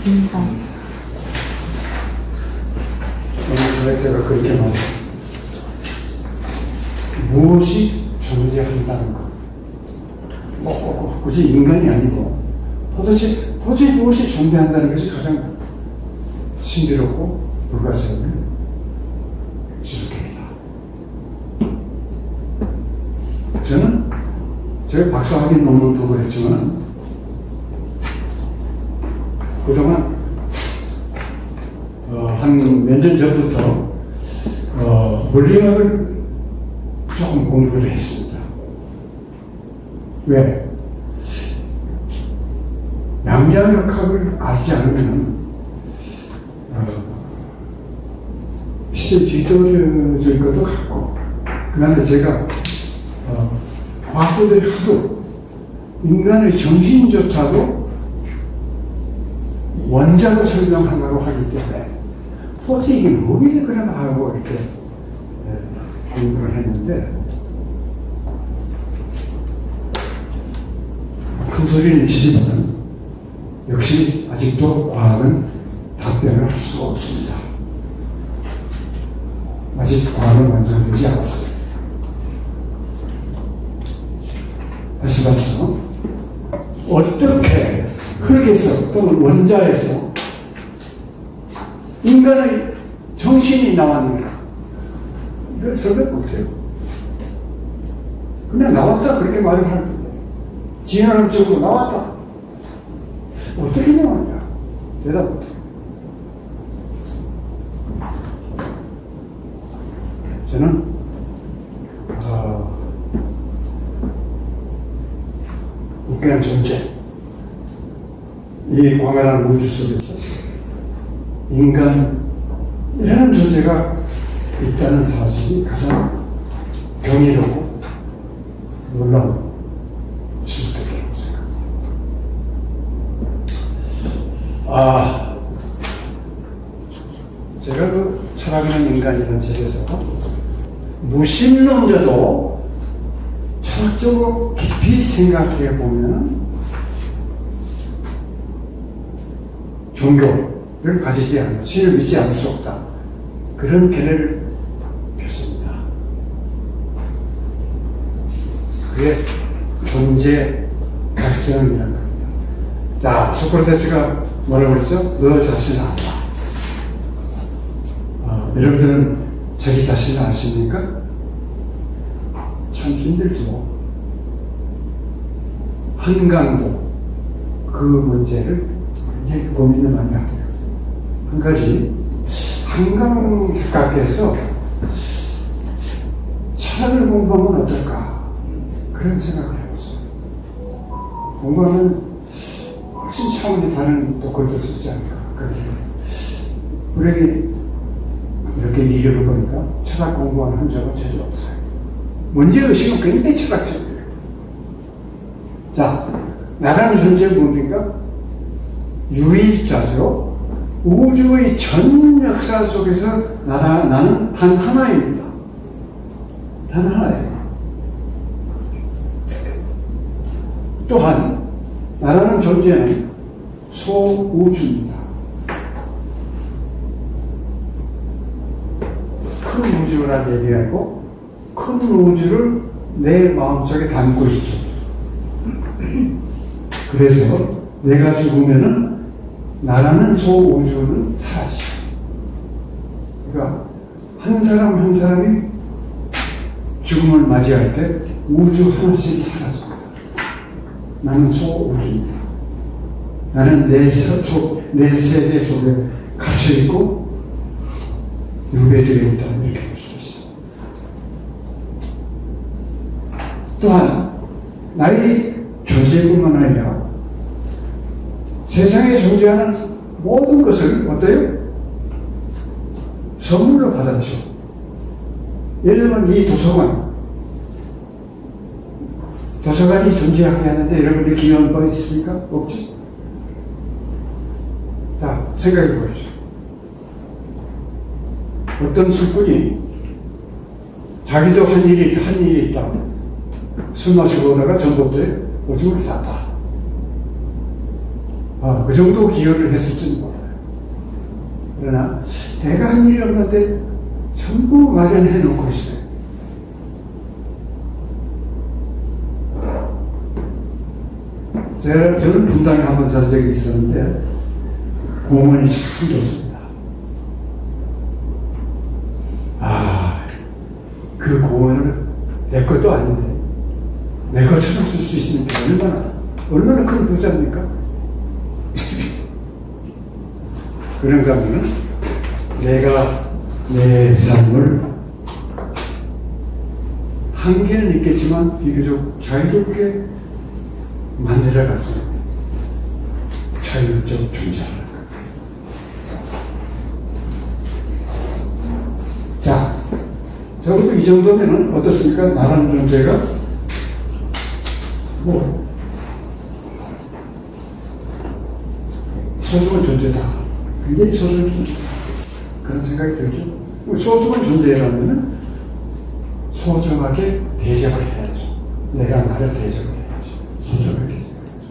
인간. 오늘 제가 그렇게 말했습니다. 무엇이 존재한다는 것. 굳이 인간이 아니고 도대체 무엇이 존재한다는 것이 가장 신비롭고 불가사의한 수수께끼다. 저는 제가 박사학위 논문 두고 했지만 그동안 한 몇 년 전부터 물리학을 조금 공부를 했습니다. 왜? 양자역학을 알지 않으면 시대 뒤떨어질 것도 같고, 그 다음에 제가 과학자들이 하도 인간의 정신조차도 원자로 설명하려고 하기 때문에 도대체 이게 뭐길래 그러나 하고 이렇게 공부를 했는데, 큰 소리는 치지만 역시 아직도 과학은 답변을 할 수가 없습니다. 아직 과학은 완성되지 않았어요. 다시 말해서 어떻게 흙에서 또는 원자에서 인간의 정신이 나왔는가, 이걸 설명 못해요. 그냥 나왔다 그렇게 말을 하는 거예요. 진화론 쪽으로 나왔다. 어떻게 나왔냐? 대답 못해요. 저는 인간의 존재, 이 광활한 우주 속에서 인간이라는 존재가 있다는 사실이 가장 경이롭고 놀라운 실득이라고 생각합니다. 제가 그 철학이라는 인간이라는 책에서 무신론자도 철학적으로 깊이 생각해 보면 종교를 가지지 않고 신을 믿지 않을 수 없다, 그런 견해를 폈습니다. 그게 존재 각성이라는 겁니다. 자, 소크라테스가 뭐라고 그랬죠? 너 자신을 알라. 여러분들은 자기 자신을 아십니까? 참 힘들죠. 한강도 그 문제를 굉장히 고민을 많이 하더라고요. 한 가지, 한강 작가께서 철학을 공부하면 어떨까, 그런 생각을 해봤어요. 공부하면 훨씬 차원이 다른 독글도 쓰지 않을까. 그래서 우리 이렇게 이력을 보니까 철학 공부하는 흔적은 전혀 없어요. 문제의식은 굉장히 철학적이에요. 자, 나라는 존재는 뭡니까? 유일자죠. 우주의 전 역사 속에서 나는 단 하나입니다. 단 하나예요. 또한 나라는 존재는 소우주입니다. 큰 우주라는 얘기하고 큰 우주를 내 마음속에 담고 있죠. 그래서 내가 죽으면은 나라는 소우주는 사라지죠. 그러니까 한 사람 한 사람이 죽음을 맞이할 때 우주 하나씩 사라집니다. 나는 소우주입니다. 나는 내 세대 속에 갇혀있고 유배되어 있다, 이렇게 볼 수 있어요. 또한 나의 존재뿐만 아니라 세상에 존재하는 모든 것을 어때요? 선물로 받았죠. 예를 들면 이 도서관이 존재하게 하는데 여러분들 기여한 바 있습니까? 없죠? 자, 생각해 보십시오. 어떤 술꾼이 자기도 한 일이 있다. 술 마시고 오다가 전봇대에 오줌을 쌌다. 그 정도 기여를 했을지는 몰라요. 그러나 내가 한 일이 없는데 전부 마련해 놓고 있어요. 저는 분당에 한번 산 적이 있었는데 공원이 참 좋습니다. 그 공원을 내 것도 아닌데 내 것처럼 쓸 수 있는 게 얼마나 큰 부자입니까? 그런가 하면 내가 내 삶을 한계는 있겠지만 비교적 자유롭게 만들어가서 자율적 존재하는 것. 자, 적어도 이 정도면은 어떻습니까? 나라는 존재가 뭐 소중한 존재다. 굉장히 소중한 존재다. 그런 생각이 들죠. 소중한 존재라면은 소중하게 대접을 해야죠. 내가 나를 대접을 해야죠. 소중하게 대접을 해야죠.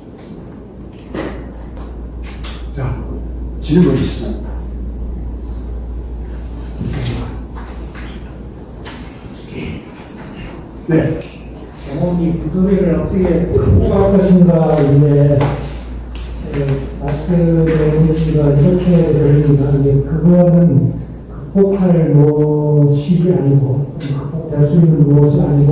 자, 질문 있으면. 네. 제목이 부조리를 어떻게 극복할 것인가인데, 마스터의 씨가 이렇게 들으니까, 그거는 극복할 무엇이 아니고, 극복될 수 있는 무엇이 아니고,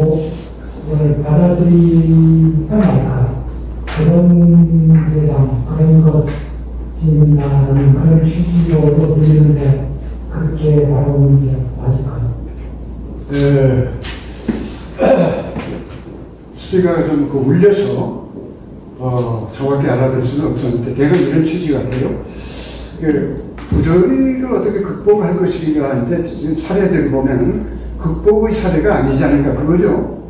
그걸 받아들이다 말까. 그런 대상, 그런 것이라는 그런 취지로 들리는데, 그렇게 말하는 게 맞을까요? 스피커가 좀 울려서 정확히 알아들 수는 없었는데 대강 이런 취지 같아요. 부조리를 어떻게 극복할 것인가 하는데 지금 사례들 보면 극복의 사례가 아니지 않을까 그거죠?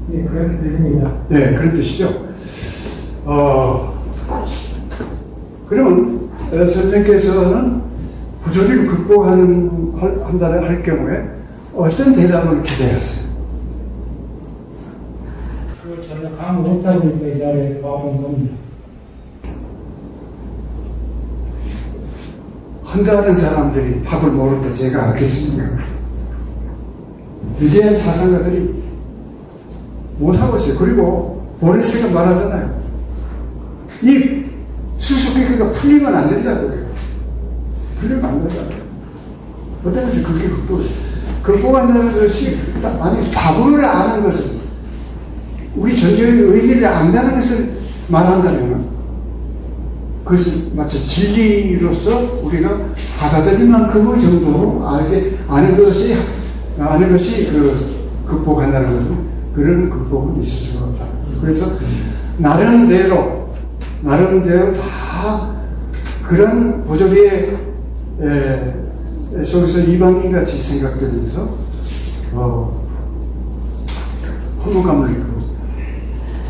네, 그렇게 들립니다. 네, 그런 뜻이죠. 그러면 선생님께서는 부조리를 극복한다는 할 경우에 어떤 대답을 기대하세요? 그걸 전혀 감 못하고 있는 이 자리에 나오는 겁니다. 한다는 사람들이 답을 모를 때 제가 알겠습니까? 위대한 사상가들이 못하고 있어요. 그리고 보레스가 말하잖아요. 이 수수께끼가 풀리면 안 된다고요. 풀리면 안 된다고요. 어떤 것이 그게 극복한다는 것이 아니 답을 아는 것은 우리 존재의 의미를 안다는 것을 말한다면 그것은 마치 진리로서 우리가 받아들일 만큼의 정도로 아는 것이 극복한다는 것은 그런 극복은 있을 수가 없다. 그래서 나름대로 다 그런 부조리의 속에서 이방인 같이 생각되면서 허무감을 느끼고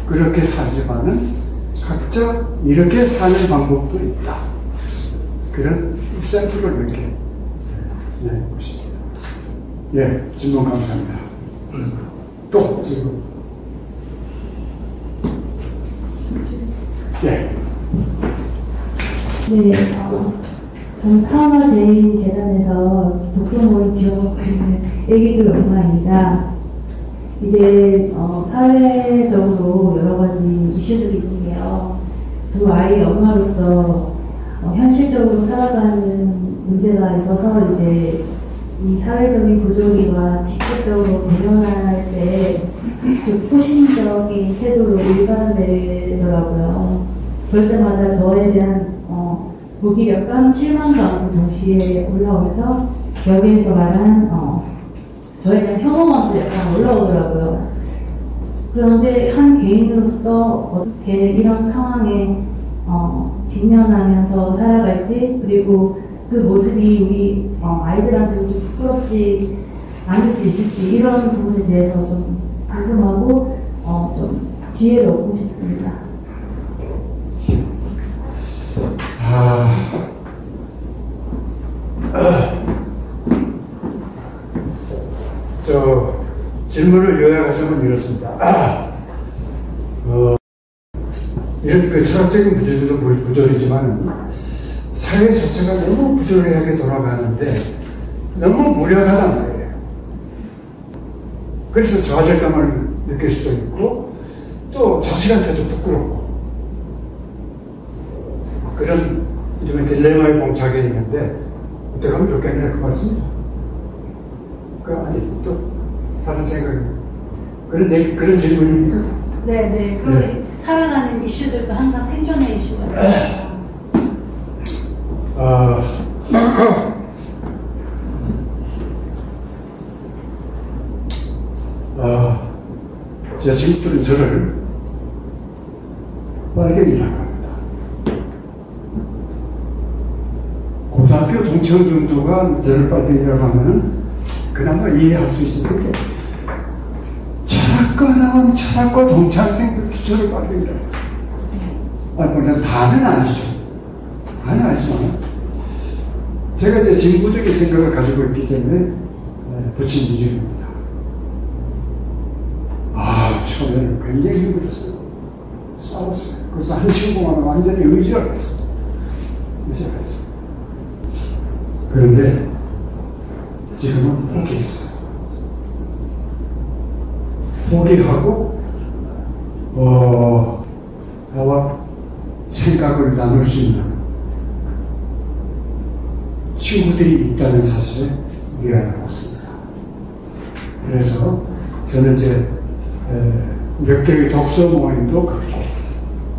그렇게 살지만은 각자 이렇게 사는 방법도 있다. 그런 샘플을 이렇게 보십니다. 예, 질문 감사합니다. 또 지금 예. 네, 저는 타마 제인 재단에서 독서 모임 지원하고 있는 애기들 엄마입니다. 이제 사회적으로 여러 가지 이슈들이 있는데요. 두 아이의 엄마로서 현실적으로 살아가는 문제가 있어서 이제 이 사회적인 부조리와 직접적으로 대면할 때 좀 소신적인 태도로 일관되더라고요. 그럴 때마다 저에 대한 무기력감, 실망감도 동시에 올라오면서 여기에서 말한 저에 대한 혐오감도 약간 올라오더라고요. 그런데 한 개인으로서 어떻게 이런 상황에 직면하면서 살아갈지, 그리고 그 모습이 우리 아이들한테도 좀 부끄럽지 않을 수 있을지, 이런 부분에 대해서 좀 궁금하고 좀 지혜를 얻고 싶습니다. 질문을 요약하자면 이렇습니다. 이런 철학적인 부조리지만 사회 자체가 너무 부조리하게 돌아가는데 너무 무력하단 말이에요. 그래서 좌절감을 느낄 수도 있고 또 자식한테도 부끄럽고 그런 이름의 딜레마에 봉착해 있는데 어떻게 하면 좋겠냐 그 말씀이죠. 아니 또 다른 생각이 그런 질문입니까? 네. 그럼 살아가는 이슈들도 항상 생존의 이슈가 있어요. 제 친구들은 저를 빨갱이라고 합니다. 고등학교 동창 정도가 저를 빨갱이라고 하면은 그나마 이해할 수 있었는데, 철학과 나온 철학과 동창생들도 저를 빨갱이라고 합니다. 물론 다는 아니죠. 다는 아니지만, 제가 이제 진보적인 생각을 가지고 있기 때문에 붙인 이름입니다. 처음에는 굉장히 힘들었어요. 싸웠어요. 그래서 한 신공하면 완전히 의지를 했어요. 그런데 지금은 포기했어요. 포기하고 나와 생각을 나눌 수 있는 친구들이 있다는 사실에 위안을 얻습니다. 그래서 저는 이제 몇 개의 독서 모임도 갖고,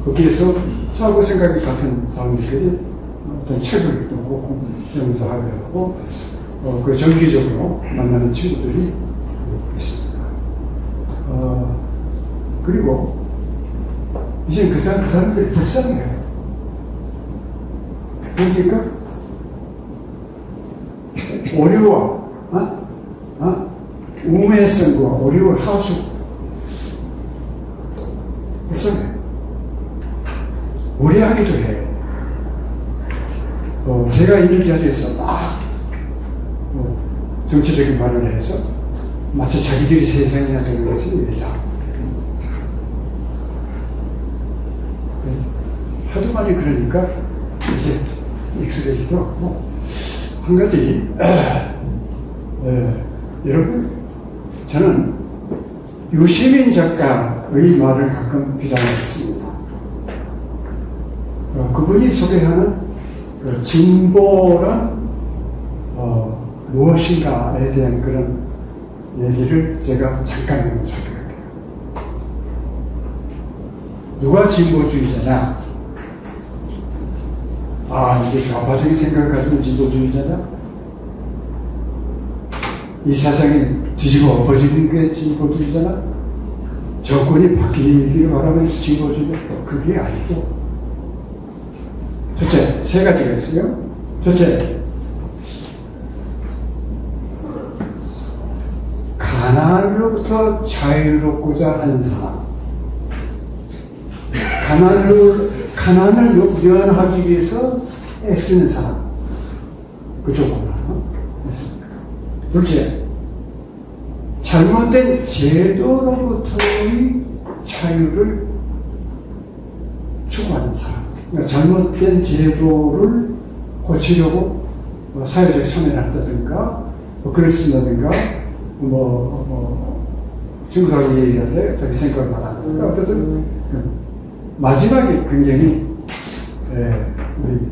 거기에서 저하고 생각이 같은 사람들이 어떤 책을 또 공유하면서 하고, 그 정기적으로 만나는 친구들이 있습니다. 그리고 이제 그 사람들이 불쌍해요. 그러니까 오류와 우매성과 오류를 하수 불쌍해요. 오래하기도 해요. 제가 있는 자리에서 막 정치적인 말을 해서 마치 자기들이 세상이나 되는 것이 왜다. 하도 많이 그러니까 이제 익숙해지도 않고. 한 가지, 여러분, 저는 유시민 작가의 말을 가끔 비판하겠습니다. 그분이 소개하는 진보란 무엇인가에 대한 그런 얘기를 제가 잠깐 살펴볼게요. 누가 진보주의자냐? 이게 좌파적인 생각을 가지고 진보주의자냐? 이 세상이 뒤집어 엎어지는 게 진보주의자냐? 정권이 바뀌기를 바라면 진보주의자? 그게 아니고, 첫째, 세 가지가 있어요. 첫째, 가난으로부터 자유롭고자 하는 사람. 가난을 면하기 위해서 애쓰는 사람. 그 조건을 했습니다. 둘째, 잘못된 제도로부터의 자유를 추구하는 사람. 그러니까 잘못된 제도를 고치려고 사회적 참여를 한다든가, 글을 쓴다든가, 친구들하고 얘기할 때 자기 생각을 말하는 어쨌든 마지막에 굉장히 우리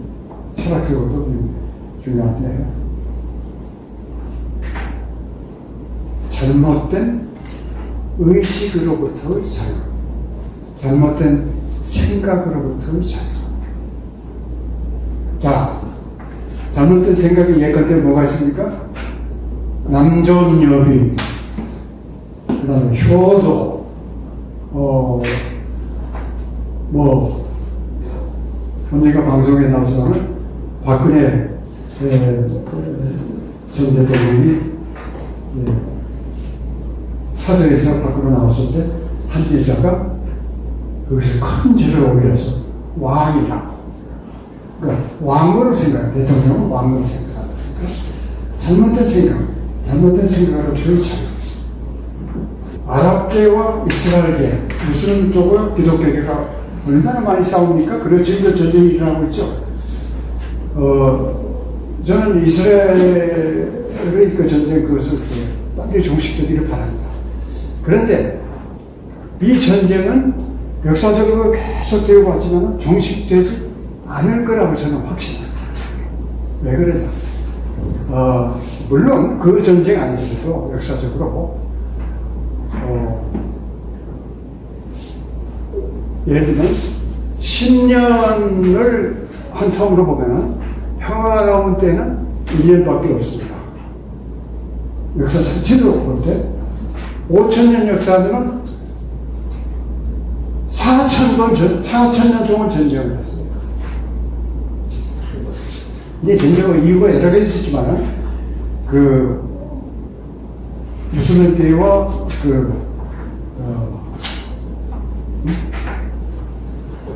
철학적으로도 중요한데, 잘못된 의식으로부터의 자유, 잘못된 생각으로부터의 자유. 자, 잘못된 생각이 예컨대 뭐가 있습니까? 남존여비, 그 다음에 효도, 언젠가 방송에 나와서는 박근혜 전 대통령이 사정에서 밖으로 나왔을 때 한 여자가 거기서 큰 죄를 올려서 왕이라고. 그러니까 왕으로 생각해. 대통령은 왕으로 생각한다. 잘못된 생각으로부터의 자유. 아랍계와 이스라엘계, 무슬림 쪽과 기독교계가 얼마나 많이 싸웁니까? 그래서 지금도 전쟁이 일어나고 있죠. 저는 이스라엘의 그 전쟁 그것을 빨리 종식되기를 바랍니다. 그런데 이 전쟁은 역사적으로 계속되고 왔지만 종식되지 않을 거라고 저는 확신합니다. 왜 그러냐? 물론 그 전쟁 아니어도 역사적으로 예를 들면 10년을 한 텀으로 보면은 평화가 나온 때는 1년밖에 없습니다. 역사 전체로 볼 때 5,000년 역사는 4,000년 동안 전쟁을 했어요. 이제 전쟁의 이유가 여러 가지 있었지만, 무슬림 때와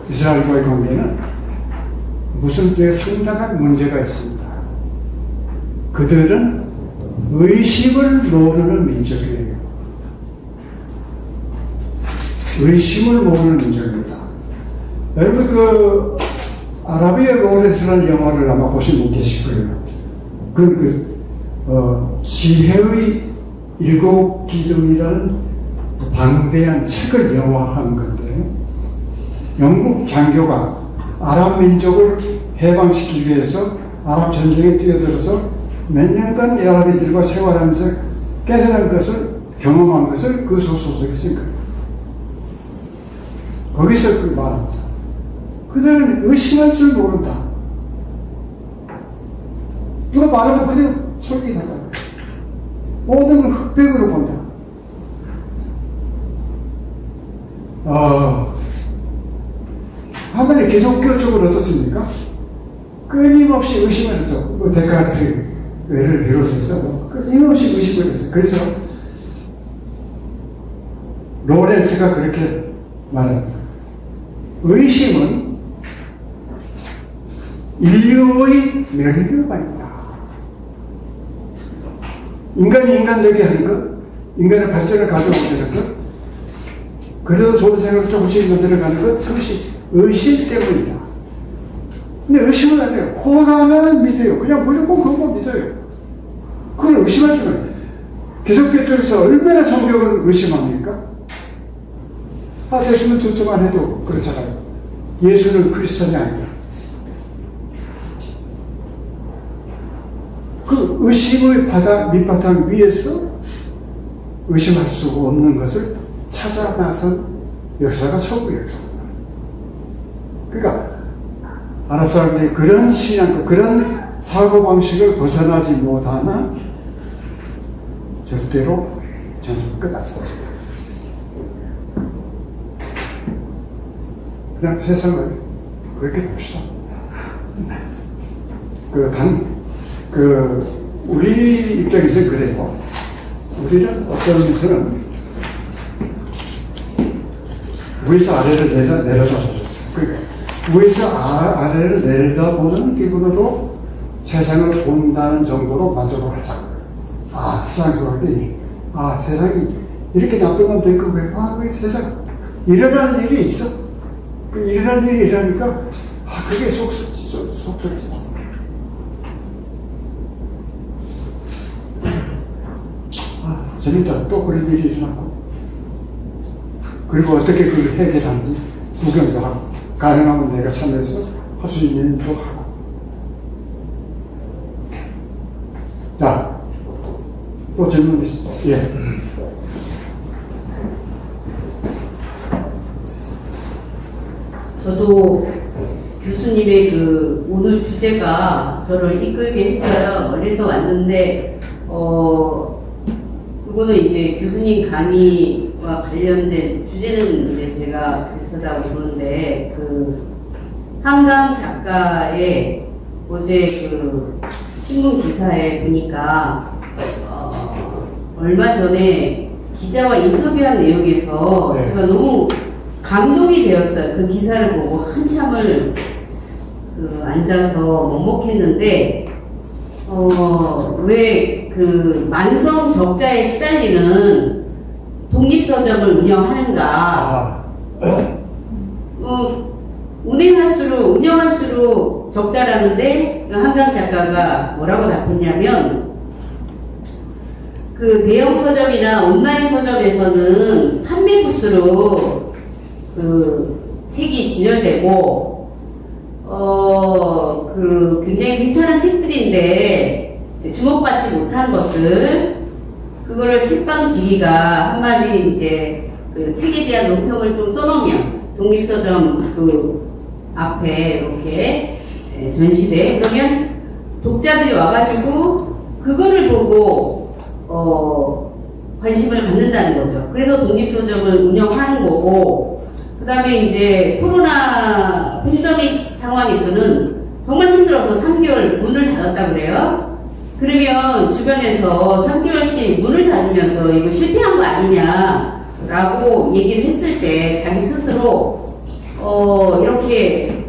이스라엘과의 관계는 무슬림 때에 상당한 문제가 있습니다. 그들은 의심을 모르는 민족이에요. 의심을 모르는 민족입니다. 여러분 아라비아 로렌스라는 영화를 아마 보신 분 계실 거예요. 지혜의 7 기둥이라는 방대한 책을 영화한 건데, 영국 장교가 아랍 민족을 해방시키기 위해서 아랍 전쟁에 뛰어들어서 몇 년간 아랍인들과 생활하면서 깨달은 것을, 경험한 것을 그 소설에 쓴 거예요. 거기서 말합니다. 그들은 의심할 줄 모른다. 누가 말하면 그대로 솔깃하다. 모든 걸 흑백으로 본다. 한번에 기독교 쪽으로 어떻습니까? 끊임없이 의심을 하죠. 데카르트를 비롯해서 끊임없이 의심을 했어요. 그래서 로렌스가 그렇게 말합니다. 의심은 인류의 멸류관이다. 인간이 인간되게 하는 것, 인간의 발전을 가져오는 것, 그래도 좋은 생각을 조금씩 만들어가는 것, 그것이 의심 때문이다. 근데 의심은 안 해요. 호라는 믿어요. 그냥 무조건 그것만 믿어요. 그걸 의심하시면, 기독교 쪽에서 얼마나 성경을 의심합니까? 됐으면 듣기만 해도 그렇잖아요. 예수는 그리스도이 아니다. 그 의심의 밑바탕 위에서 의심할 수 없는 것을 찾아 나선 역사가 서구 역사입니다. 그러니까 아랍 사람들이 그런 신앙, 그런 사고방식을 벗어나지 못하면 절대로 전쟁이 끝나지 않습니다. 그냥 세상을 그렇게 봅시다. 우리 입장에서 그래요. 우리는 어떤 의미에서는 위에서 아래를 내려다보죠. 그러니까 위에서 아래를 내려다보는 기분으로 세상을 본다는 정도로 만족을 하자고요. 세상이 이렇게 나쁜 건 됐고, 왜 세상 일어나는 일이 있어. 일어날 일이 일어나니까, 그게 속설지. 재밌다. 또 그런 일이 일어나고. 그리고 어떻게 그걸 해결하는지 구경도 하고, 가능하면 내가 참여해서 할 수 있는 일도 하고. 자, 또 질문 있어. 예. 저도 교수님의 오늘 주제가 저를 이끌게 했어요. 멀리서 왔는데, 이거는 이제 교수님 강의와 관련된 주제는 이제 제가 비슷하다고 보는데, 한강 작가의 어제 신문 기사에 보니까, 얼마 전에 기자와 인터뷰한 내용에서 제가 너무 감동이 되었어요. 그 기사를 보고 한참을 앉아서 먹먹했는데, 왜 만성 적자에 시달리는 독립서점을 운영하는가? 운영할수록 적자라는데, 한강 작가가 뭐라고 답했냐면, 대형 서점이나 온라인 서점에서는 판매 부스로 책이 진열되고, 굉장히 괜찮은 책들인데, 주목받지 못한 것들, 그거를 책방지기가 한마디 이제 책에 대한 논평을 좀 써놓으면, 독립서점 앞에 이렇게 전시돼. 그러면 독자들이 와가지고, 그거를 보고, 관심을 갖는다는 거죠. 그래서 독립서점을 운영하는 거고, 그 다음에 이제 코로나 팬데믹 상황에서는 정말 힘들어서 3개월 문을 닫았다 그래요. 그러면 주변에서 3개월씩 문을 닫으면서 이거 실패한 거 아니냐라고 얘기를 했을 때 자기 스스로 이렇게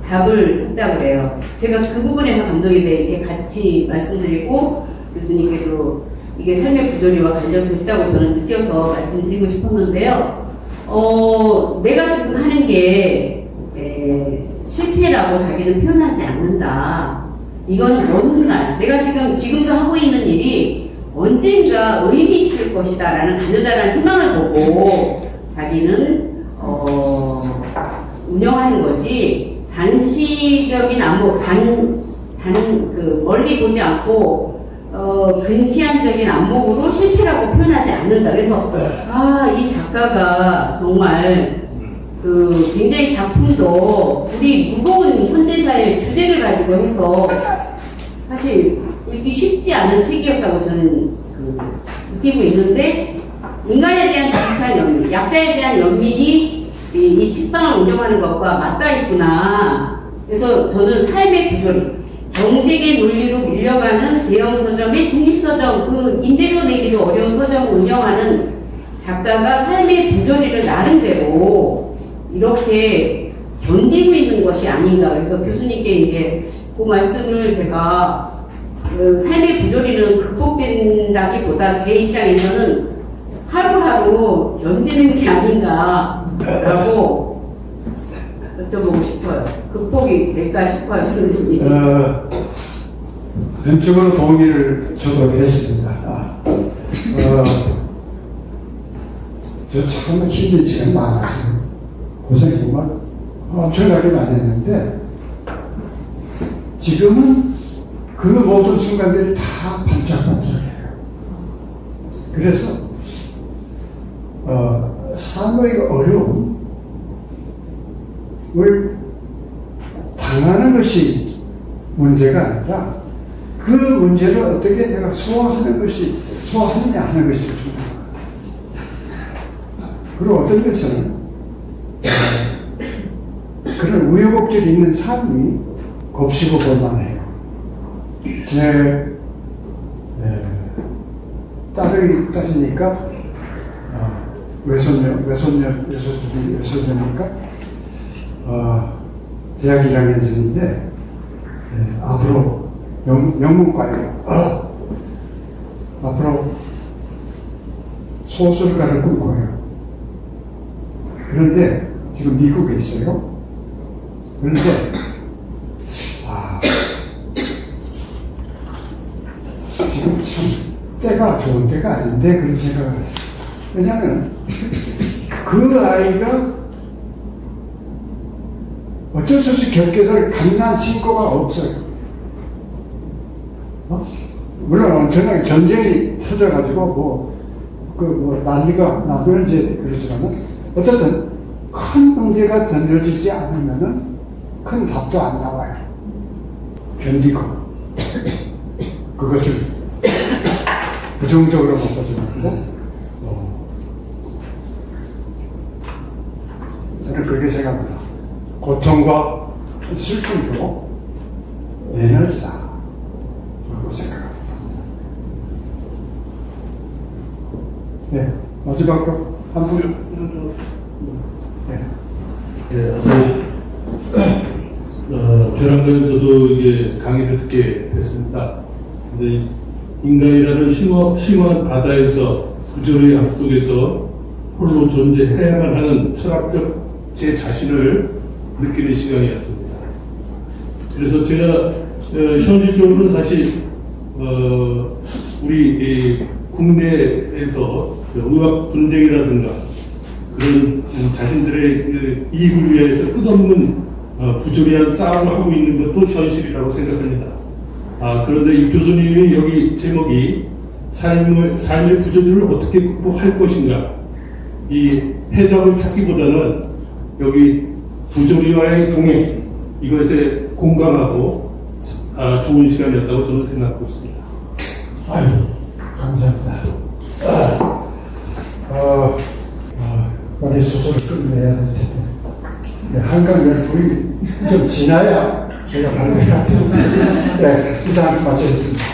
답을 했다 그래요. 제가 그 부분에서 감동이 돼 이렇게 같이 말씀드리고 교수님께도 이게 삶의 부조리와 관련됐다고 저는 느껴서 말씀드리고 싶었는데요. 내가 지금 하는 게 실패라고 자기는 표현하지 않는다. 이거는 어느 날 내가 지금도 하고 있는 일이 언젠가 의미 있을 것이다 라는 가느다란 희망을 보고 자기는 운영하는 거지 단시적인 안목 멀리 보지 않고 근시안적인 안목으로 실패라고 표현하지 않는다. 그래서 이 작가가 정말 굉장히 작품도 우리 무거운 현대사의 주제를 가지고 해서 사실 읽기 쉽지 않은 책이었다고 저는 느끼고 있는데 인간에 대한 비슷한 연민, 약자에 대한 연민이 이 책방을 운영하는 것과 맞닿아 있구나. 그래서 저는 삶의 부조리, 경쟁의 논리로 밀려가는 대형 서점의 독립서점, 임대료 내기도 어려운 서점을 운영하는 작가가 삶의 부조리를 나름대로 이렇게 견디고 있는 것이 아닌가. 그래서 교수님께 이제 그 말씀을 제가 삶의 부조리는 극복된다기보다 제 입장에서는 하루하루 견디는 게 아닌가라고 여쭤보고 싶어요. 극복이 될까 싶어요, 선생님. 전적으로 동의를 저도 했습니다. 저 참 힘든 시간이 많았어요. 고생 정말 엄청나게 많이 했는데 지금은 그 모든 순간들이 다 반짝반짝해요. 그래서 삶의 어려움을 당하는 것이 문제가 아니라 그 문제를 어떻게 내가 소화하느냐 하는 것이 중요한 것 같아요. 그리고 어떤 것은 그런 우여곡절이 있는 삶이 곱씹어 볼만해요. 제 딸이니까 외손녀니까 대학 1학년생인데 앞으로 영문과예요. 앞으로 소설가를 꿈꿔요. 그런데 지금 미국에 있어요. 그런데 지금 참 때가 좋은 때가 아닌데 그런 생각을 했어요. 왜냐하면 그 아이가 어쩔 수 없이 겪게 강난 신고가 없어요. 물론 엄청나게 전쟁이 터져가지고 난리가 나면 이제 그러지만 어쨌든 큰 문제가 던져지지 않으면은 큰 답도 안 나와요. 견디고 그것을 부정적으로 못 보지만 저는 그렇게 생각합니다. 고통과 슬픔도 에너지다 라고 생각합니다. 네, 마지막으로 한 분. 조만간 저도 이게 강의를 듣게 됐습니다. 근데 인간이라는 심오한 바다에서 부조리의 함 속에서 홀로 존재해야만 하는 철학적 제 자신을 느끼는 시간이었습니다. 그래서 제가 현실적으로는 사실 우리 국내에서 의학 분쟁이라든가 그런 자신들의 이익을 위해서 끝없는 부조리한 싸움을 하고 있는 것도 현실이라고 생각합니다. 그런데 이 교수님이 여기 제목이 삶의 부조리를 어떻게 극복할 것인가, 이 해답을 찾기보다는 여기 부조리와의 동행, 이것에 공감하고 좋은 시간이었다고 저는 생각하고 있습니다. 감사합니다. 우리 소설을 끝내야 될 텐데. 네, 한강 열풍이 좀 지나야 제가 갈 것 같아요. 네, 이상 마치겠습니다.